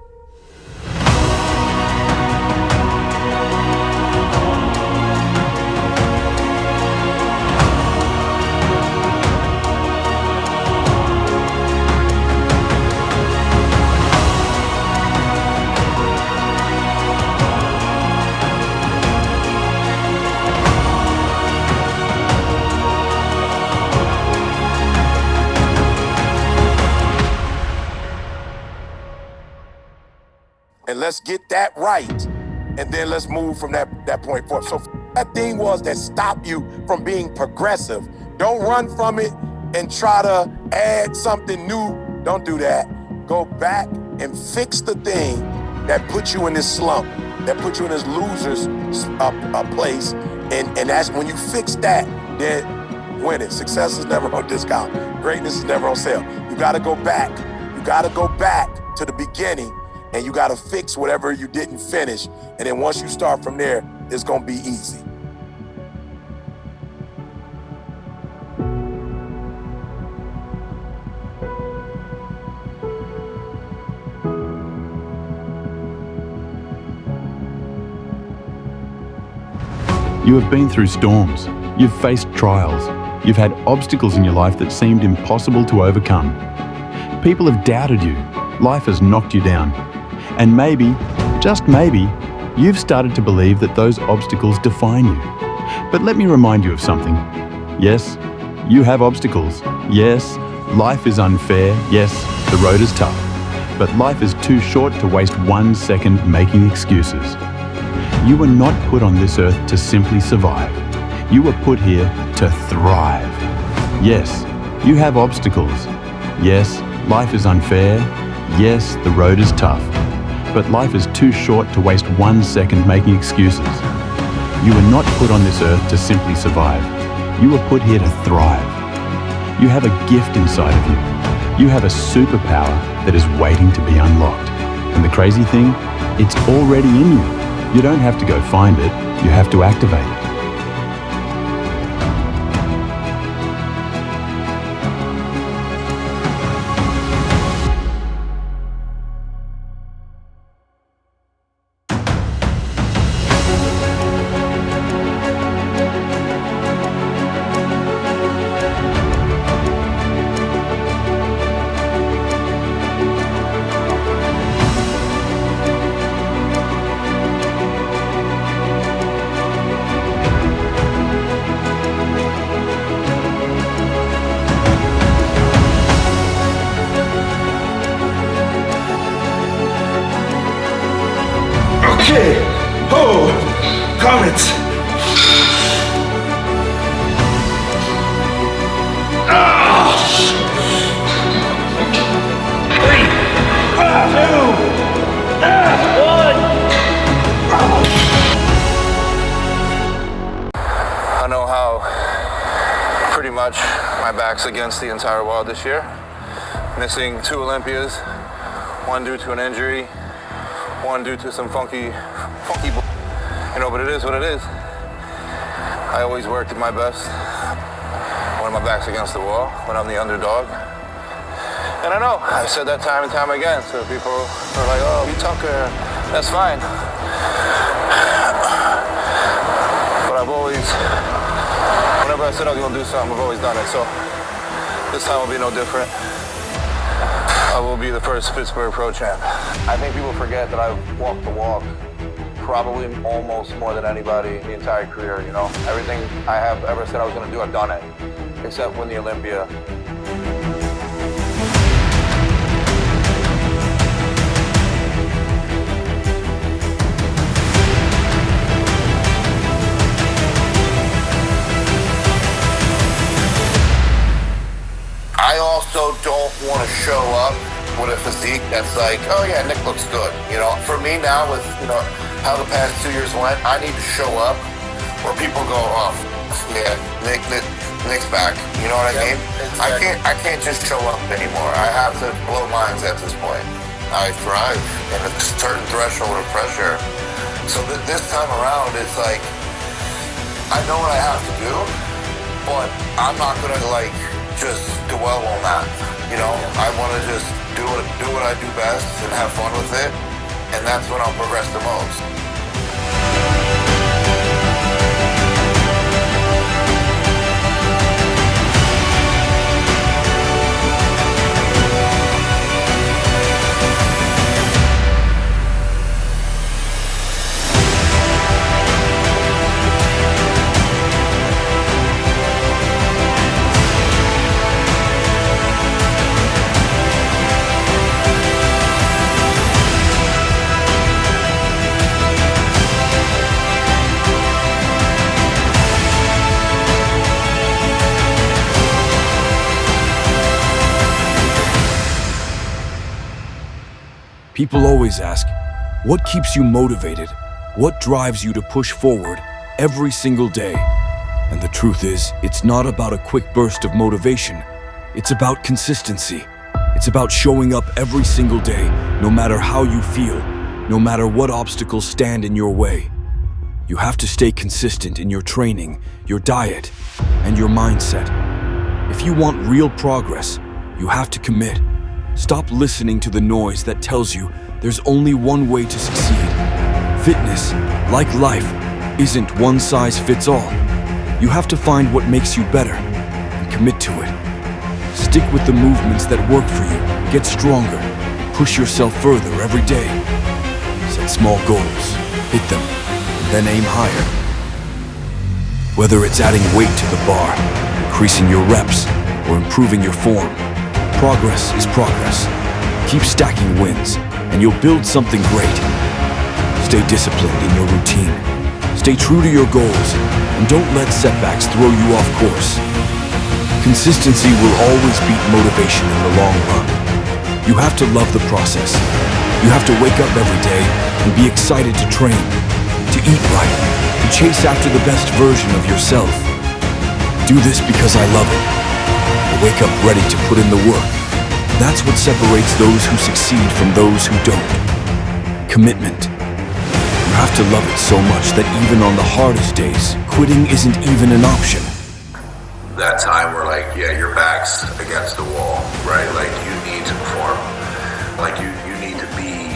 And let's get that right, and then let's move from that point forward. So that thing was that stopped you from being progressive. Don't run from it and try to add something new. Don't do that. Go back and fix the thing that put you in this slump, that put you in this loser's place. And that's when you fix that, then win it. Success is never on discount. Greatness is never on sale. You gotta go back. You gotta go back to the beginning, and you gotta fix whatever you didn't finish. And then once you start from there, it's gonna be easy. You have been through storms. You've faced trials. You've had obstacles in your life that seemed impossible to overcome. People have doubted you. Life has knocked you down. And maybe, just maybe, you've started to believe that those obstacles define you. But let me remind you of something. Yes, you have obstacles. Yes, life is unfair. Yes, the road is tough. But life is too short to waste 1 second making excuses. You were not put on this earth to simply survive. You were put here to thrive. Yes, you have obstacles. Yes, life is unfair. Yes, the road is tough. But life is too short to waste 1 second making excuses. You were not put on this earth to simply survive. You were put here to thrive. You have a gift inside of you. You have a superpower that is waiting to be unlocked. And the crazy thing, it's already in you. You don't have to go find it, you have to activate it. Okay. Oh, Comet. Ah. 3, 2, 1. I know how pretty much my back's against the entire world this year. Missing 2 Olympias, 1 due to an injury, 1 due to some funky, but it is what it is. I always worked at my best when my back's against the wall, when I'm the underdog. And I know, I've said that time and time again, so people are like, oh, you Tucker, that's fine. But I've always, whenever I said I was gonna do something, I've always done it, so this time will be no different. I will be the first Pittsburgh Pro Champ. I think people forget that I've walked the walk probably almost more than anybody in the entire career, you know? Everything I have ever said I was gonna do, I've done it, except win the Olympia. I also don't want to show up with a physique that's like, oh yeah, Nick looks good. You know, for me now with, you know, how the past 2 years went, I need to show up where people go, oh, yeah, Nick's back. You know what I mean? Exactly. I can't just show up anymore. I have to blow minds at this point. I thrive in a certain threshold of pressure. So this time around, it's like, I know what I have to do, but I'm not gonna like just dwell on that. You know, I want to just do what I do best and have fun with it, and that's when I'll progress the most. People always ask, what keeps you motivated? What drives you to push forward every single day? And the truth is, it's not about a quick burst of motivation. It's about consistency. It's about showing up every single day, no matter how you feel, no matter what obstacles stand in your way. You have to stay consistent in your training, your diet, and your mindset. If you want real progress, you have to commit. Stop listening to the noise that tells you there's only one way to succeed. Fitness, like life, isn't one size fits all. You have to find what makes you better and commit to it. Stick with the movements that work for you. Get stronger. Push yourself further every day. Set small goals, hit them, and then aim higher. Whether it's adding weight to the bar, increasing your reps, or improving your form, progress is progress. Keep stacking wins, and you'll build something great. Stay disciplined in your routine. Stay true to your goals, and don't let setbacks throw you off course. Consistency will always beat motivation in the long run. You have to love the process. You have to wake up every day and be excited to train, to eat right, to chase after the best version of yourself. Do this because I love it. I wake up ready to put in the work. That's what separates those who succeed from those who don't. Commitment. You have to love it so much that even on the hardest days, quitting isn't even an option. That time where like, yeah, your back's against the wall, right? Like you need to perform. Like you need to be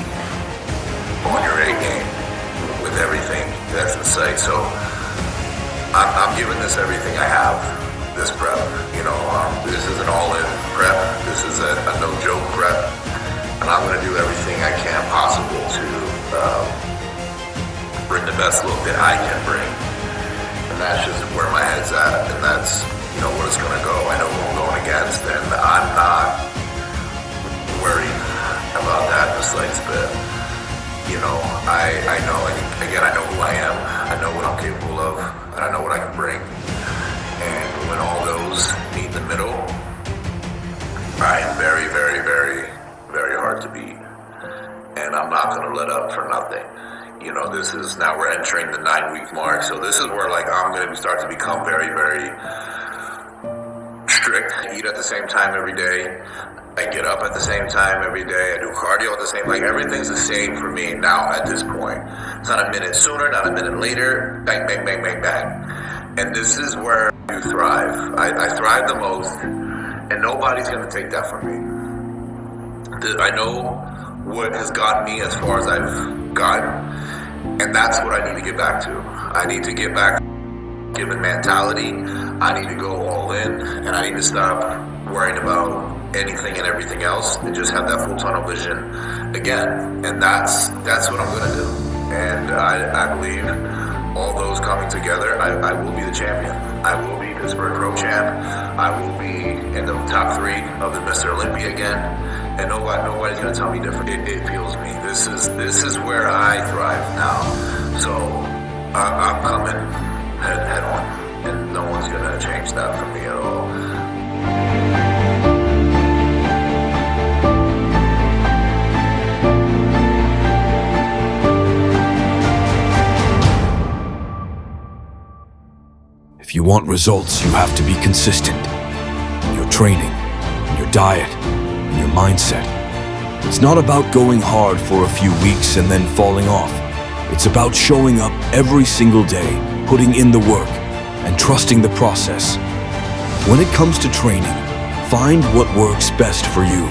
on your A game with everything that's in sight. So I'm giving this everything I have. This prep, you know, this is an all-in prep. This is a no-joke prep, and I'm going to do everything I can possible to bring the best look that I can bring. And that's just where my head's at, and that's, you know, what it's going to go. I know who I'm going against, and I'm not worried about that in the slightest bit. You know, I know, again, I know who I am. I know what I'm capable of, and I know what I can bring. And when all those meet in the middle, I am very, very, very, very hard to beat. And I'm not going to let up for nothing. You know, this is, now we're entering the 9-week mark, so this is where, like, I'm going to start to become very, very strict. I eat at the same time every day. I get up at the same time every day. I do cardio at the same, like, everything's the same for me now at this point. It's not a minute sooner, not a minute later. Bang, bang, bang, bang, bang. And this is where you thrive. I thrive the most, and nobody's going to take that from me. I know what has gotten me as far as I've gotten, and that's what I need to get back to. I need to get back to given mentality. I need to go all in, and I need to stop worrying about anything and everything else and just have that full tunnel vision again. And that's what I'm going to do. And I believe all those coming together, I will be the champion. I will be Pittsburgh Pro Champ. I will be in the top 3 of the Mr. Olympia again. And nobody's going to tell me different. It fuels me. This is where I thrive now. So I'm coming head on. And no one's going to change that for me at all. If you want results, you have to be consistent in your training, in your diet, in your mindset. It's not about going hard for a few weeks and then falling off. It's about showing up every single day, putting in the work, and trusting the process. When it comes to training, find what works best for you.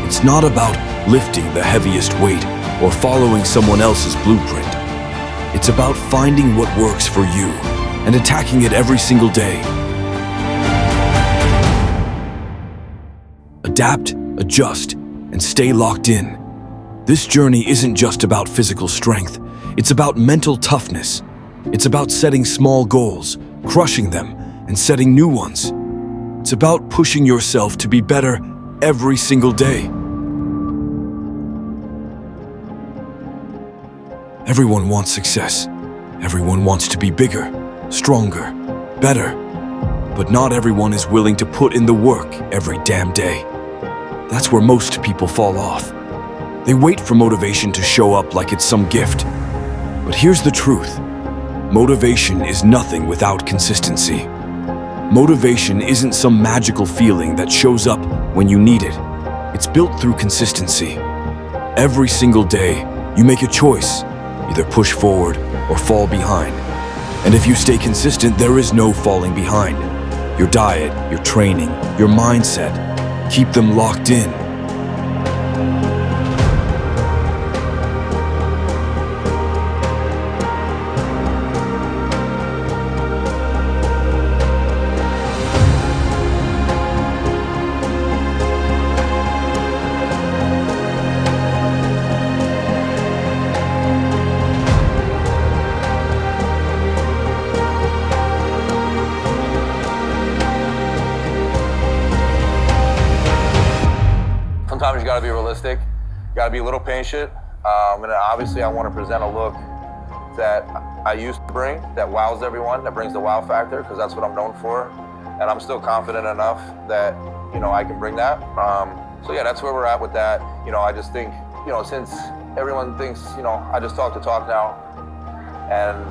It's not about lifting the heaviest weight or following someone else's blueprint. It's about finding what works for you and attacking it every single day. Adapt, adjust, and stay locked in. This journey isn't just about physical strength. It's about mental toughness. It's about setting small goals, crushing them, and setting new ones. It's about pushing yourself to be better every single day. Everyone wants success. Everyone wants to be bigger, stronger, better. But not everyone is willing to put in the work every damn day. That's where most people fall off. They wait for motivation to show up like it's some gift. But here's the truth. Motivation is nothing without consistency. Motivation isn't some magical feeling that shows up when you need it. It's built through consistency. Every single day, you make a choice, either push forward or fall behind. And if you stay consistent, there is no falling behind. Your diet, your training, your mindset, keep them locked in. Sometimes you gotta be realistic, you gotta be a little patient, and obviously I wanna present a look that I used to bring, that wows everyone, that brings the wow factor, because that's what I'm known for. And I'm still confident enough that, I can bring that. So yeah, that's where we're at with that. I just think, since everyone thinks, I just talk the talk now, and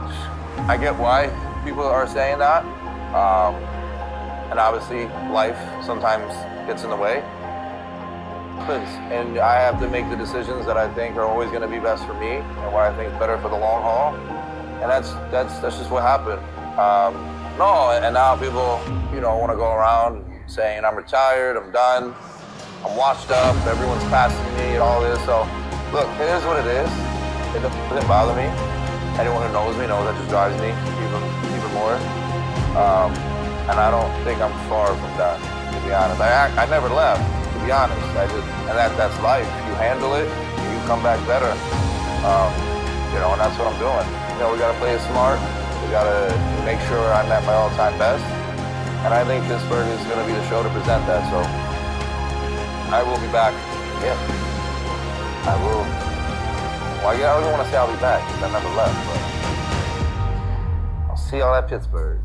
I get why people are saying that. And obviously life sometimes gets in the way. And I have to make the decisions that I think are always going to be best for me and what I think is better for the long haul. And that's just what happened. And now people, want to go around saying I'm retired, I'm done, I'm washed up, everyone's passing me and all this. So look, it is what it is. It doesn't bother me. Anyone who knows me knows that just drives me even more. And I don't think I'm far from that, to be honest. I never left. To be honest, that's life. You handle it, you come back better. And that's what I'm doing. We gotta play it smart. We gotta make sure I'm at my all-time best. And I think Pittsburgh is gonna be the show to present that. So I will be back. Yeah, I will. Well, I don't want to say I'll be back because I never left. But I'll see y'all at Pittsburgh.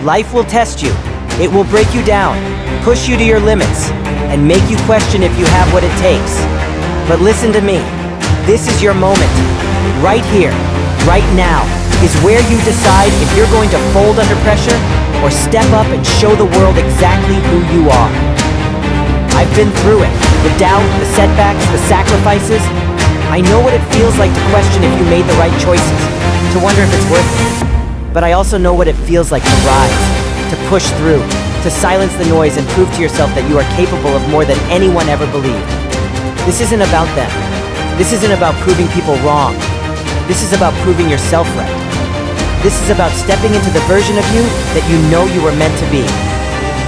Life will test you. It will break you down, push you to your limits, and make you question if you have what it takes. But listen to me. This is your moment. Right here, right now. is where you decide if you're going to fold under pressure or step up and show the world exactly who you are. I've been through it. The doubt, the setbacks, the sacrifices. I know what it feels like to question if you made the right choices, to wonder if it's worth it. But I also know what it feels like to rise, to push through, to silence the noise and prove to yourself that you are capable of more than anyone ever believed. This isn't about them. This isn't about proving people wrong. This is about proving yourself right. This is about stepping into the version of you that you know you were meant to be.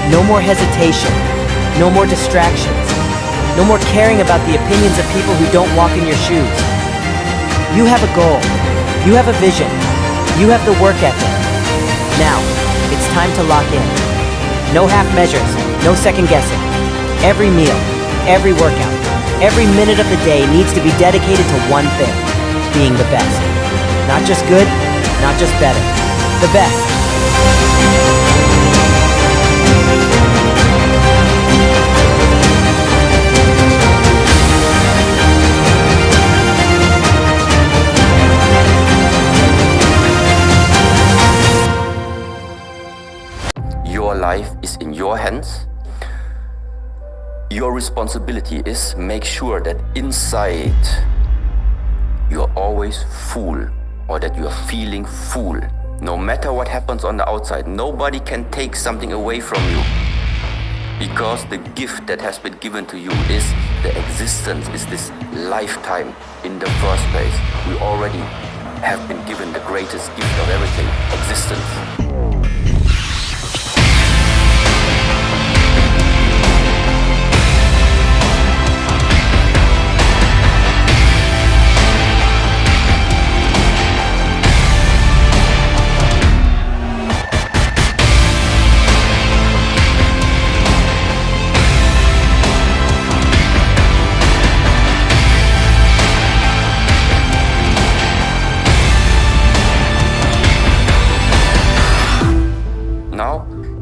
No more hesitation. No more distractions. No more caring about the opinions of people who don't walk in your shoes. You have a goal. You have a vision. You have the work ethic. Now, it's time to lock in. No half measures, no second guessing. Every meal, every workout, every minute of the day needs to be dedicated to one thing: being the best. Not just good, not just better. The best. Your life is in your hands. Your responsibility is make sure that inside you're always full, or that you're feeling full. No matter what happens on the outside, nobody can take something away from you. Because the gift that has been given to you is the existence, is this lifetime in the first place. We already have been given the greatest gift of everything, existence.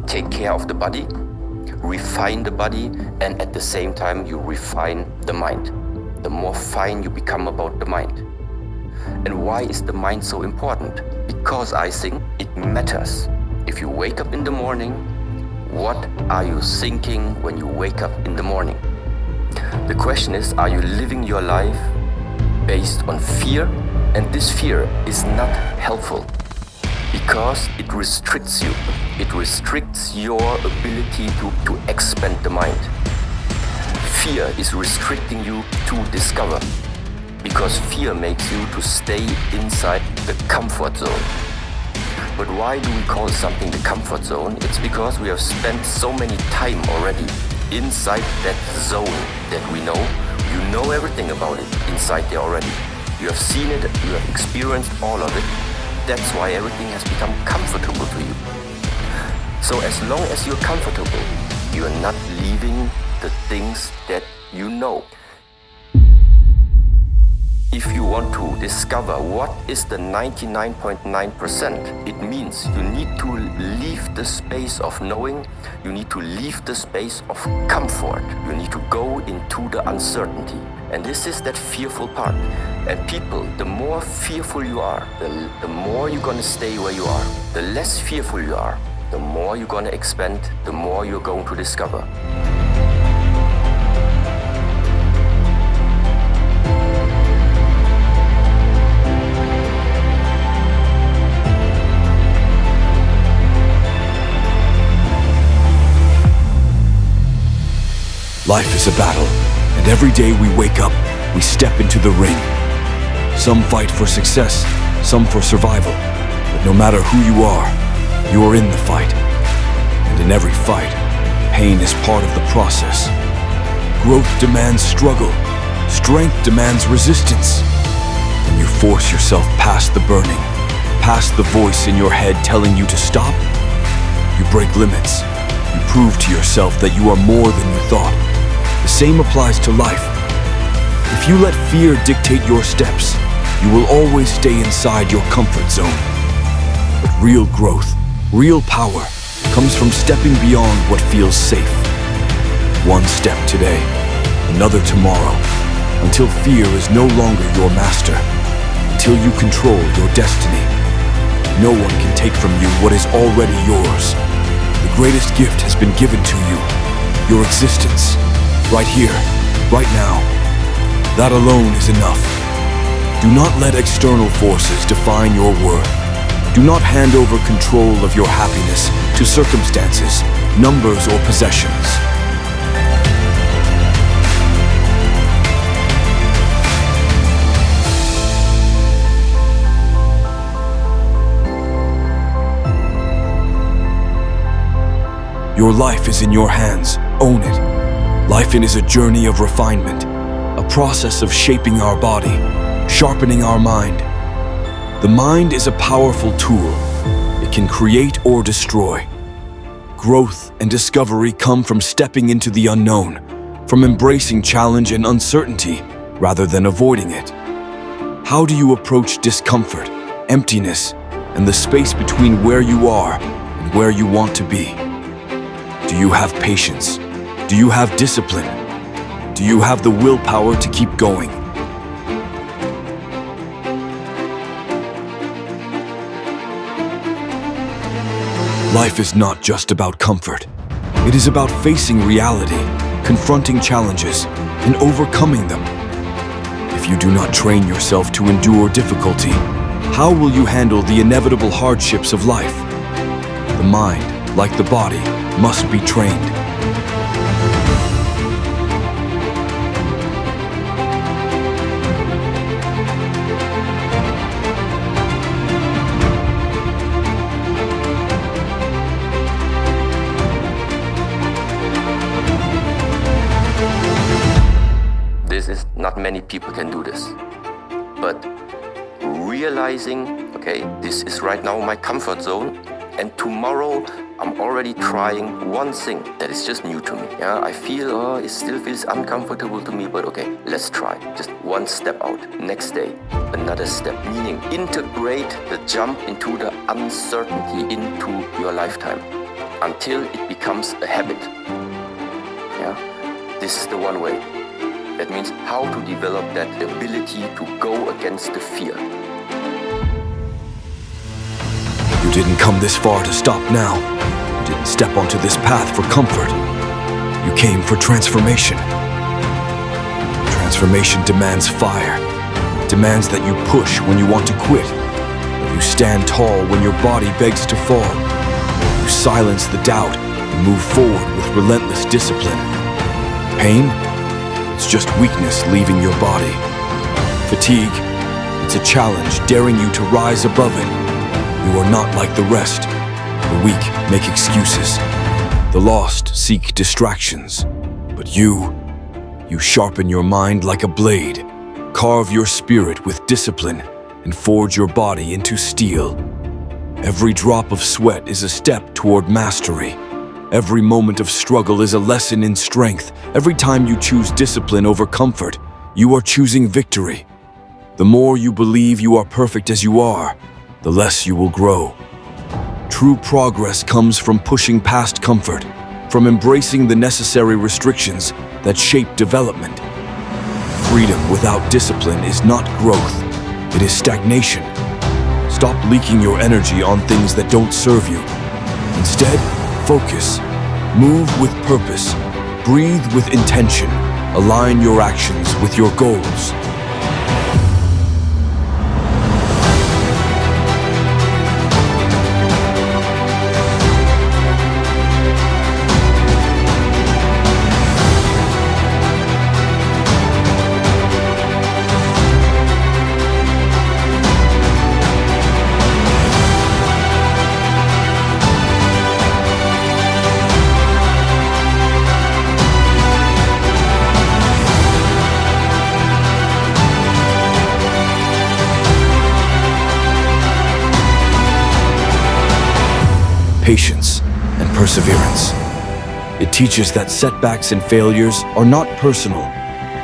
Take care of the body, refine the body, and at the same time you refine the mind. The more fine you become about the mind. And why is the mind so important? Because I think it matters. If you wake up in the morning, what are you thinking when you wake up in the morning? The question is, are you living your life based on fear? And this fear is not helpful, because it restricts you. It restricts your ability to expand the mind. Fear is restricting you to discover, because fear makes you to stay inside the comfort zone. But why do we call something the comfort zone? It's because we have spent so many time already inside that zone that we know. You know everything about it inside there already. You have seen it, you have experienced all of it. That's why everything has become comfortable to you. So as long as you're comfortable, you're not leaving the things that you know. If you want to discover what is the 99.9%, it means you need to leave the space of knowing, you need to leave the space of comfort, you need to go into the uncertainty. And this is that fearful part. And people, the more fearful you are, the more you're gonna stay where you are. The less fearful you are, the more you're gonna expand, the more you're going to discover. Life is a battle, and every day we wake up, we step into the ring. Some fight for success, some for survival. But no matter who you are in the fight. And in every fight, pain is part of the process. Growth demands struggle. Strength demands resistance. When you force yourself past the burning, past the voice in your head telling you to stop, you break limits. You prove to yourself that you are more than you thought. The same applies to life. If you let fear dictate your steps, you will always stay inside your comfort zone. But real growth, real power, comes from stepping beyond what feels safe. One step today, another tomorrow, until fear is no longer your master, until you control your destiny. No one can take from you what is already yours. The greatest gift has been given to you. Your existence. Right here. Right now. That alone is enough. Do not let external forces define your worth. Do not hand over control of your happiness to circumstances, numbers, or possessions. Your life is in your hands. Own it. Life is a journey of refinement, a process of shaping our body, sharpening our mind. The mind is a powerful tool. It can create or destroy. Growth and discovery come from stepping into the unknown, from embracing challenge and uncertainty rather than avoiding it. How do you approach discomfort, emptiness, and the space between where you are and where you want to be? Do you have patience? Do you have discipline? Do you have the willpower to keep going? Life is not just about comfort. It is about facing reality, confronting challenges, and overcoming them. If you do not train yourself to endure difficulty, how will you handle the inevitable hardships of life? The mind, like the body, must be trained. Not many people can do this. But realizing, okay, this is right now my comfort zone, and tomorrow I'm already trying one thing that is just new to me. Yeah, I feel, it still feels uncomfortable to me, but okay, let's try. Just one step out. Next day, another step. Meaning, integrate the jump into the uncertainty into your lifetime until it becomes a habit. Yeah, this is the one way. That means how to develop that ability to go against the fear. You didn't come this far to stop now. You didn't step onto this path for comfort. You came for transformation. Transformation demands fire. Demands that you push when you want to quit. That you stand tall when your body begs to fall. You silence the doubt and move forward with relentless discipline. Pain? It's just weakness leaving your body. Fatigue, it's a challenge daring you to rise above it. You are not like the rest. The weak make excuses. The lost seek distractions. But you sharpen your mind like a blade, carve your spirit with discipline, and forge your body into steel. Every drop of sweat is a step toward mastery. Every moment of struggle is a lesson in strength. Every time you choose discipline over comfort, you are choosing victory. The more you believe you are perfect as you are, the less you will grow. True progress comes from pushing past comfort, from embracing the necessary restrictions that shape development. Freedom without discipline is not growth, it is stagnation. Stop leaking your energy on things that don't serve you. Instead, focus, move with purpose, breathe with intention, align your actions with your goals. Patience and perseverance. It teaches that setbacks and failures are not personal,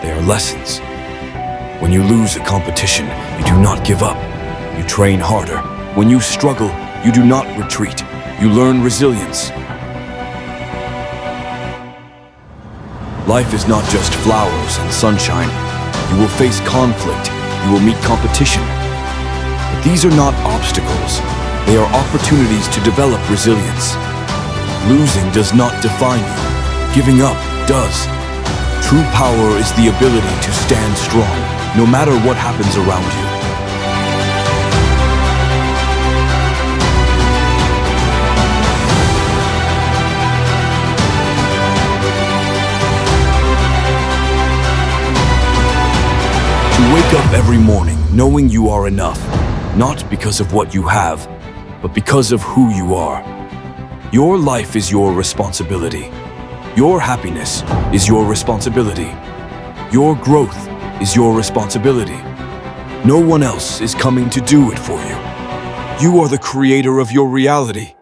they are lessons. When you lose a competition, you do not give up, you train harder. When you struggle, you do not retreat, you learn resilience. Life is not just flowers and sunshine. You will face conflict, you will meet competition. But these are not obstacles, they They are opportunities to develop resilience. Losing does not define you. Giving up does. True power is the ability to stand strong, no matter what happens around you. To wake up every morning knowing you are enough, not because of what you have, but because of who you are. Your life is your responsibility. Your happiness is your responsibility. Your growth is your responsibility. No one else is coming to do it for you. You are the creator of your reality.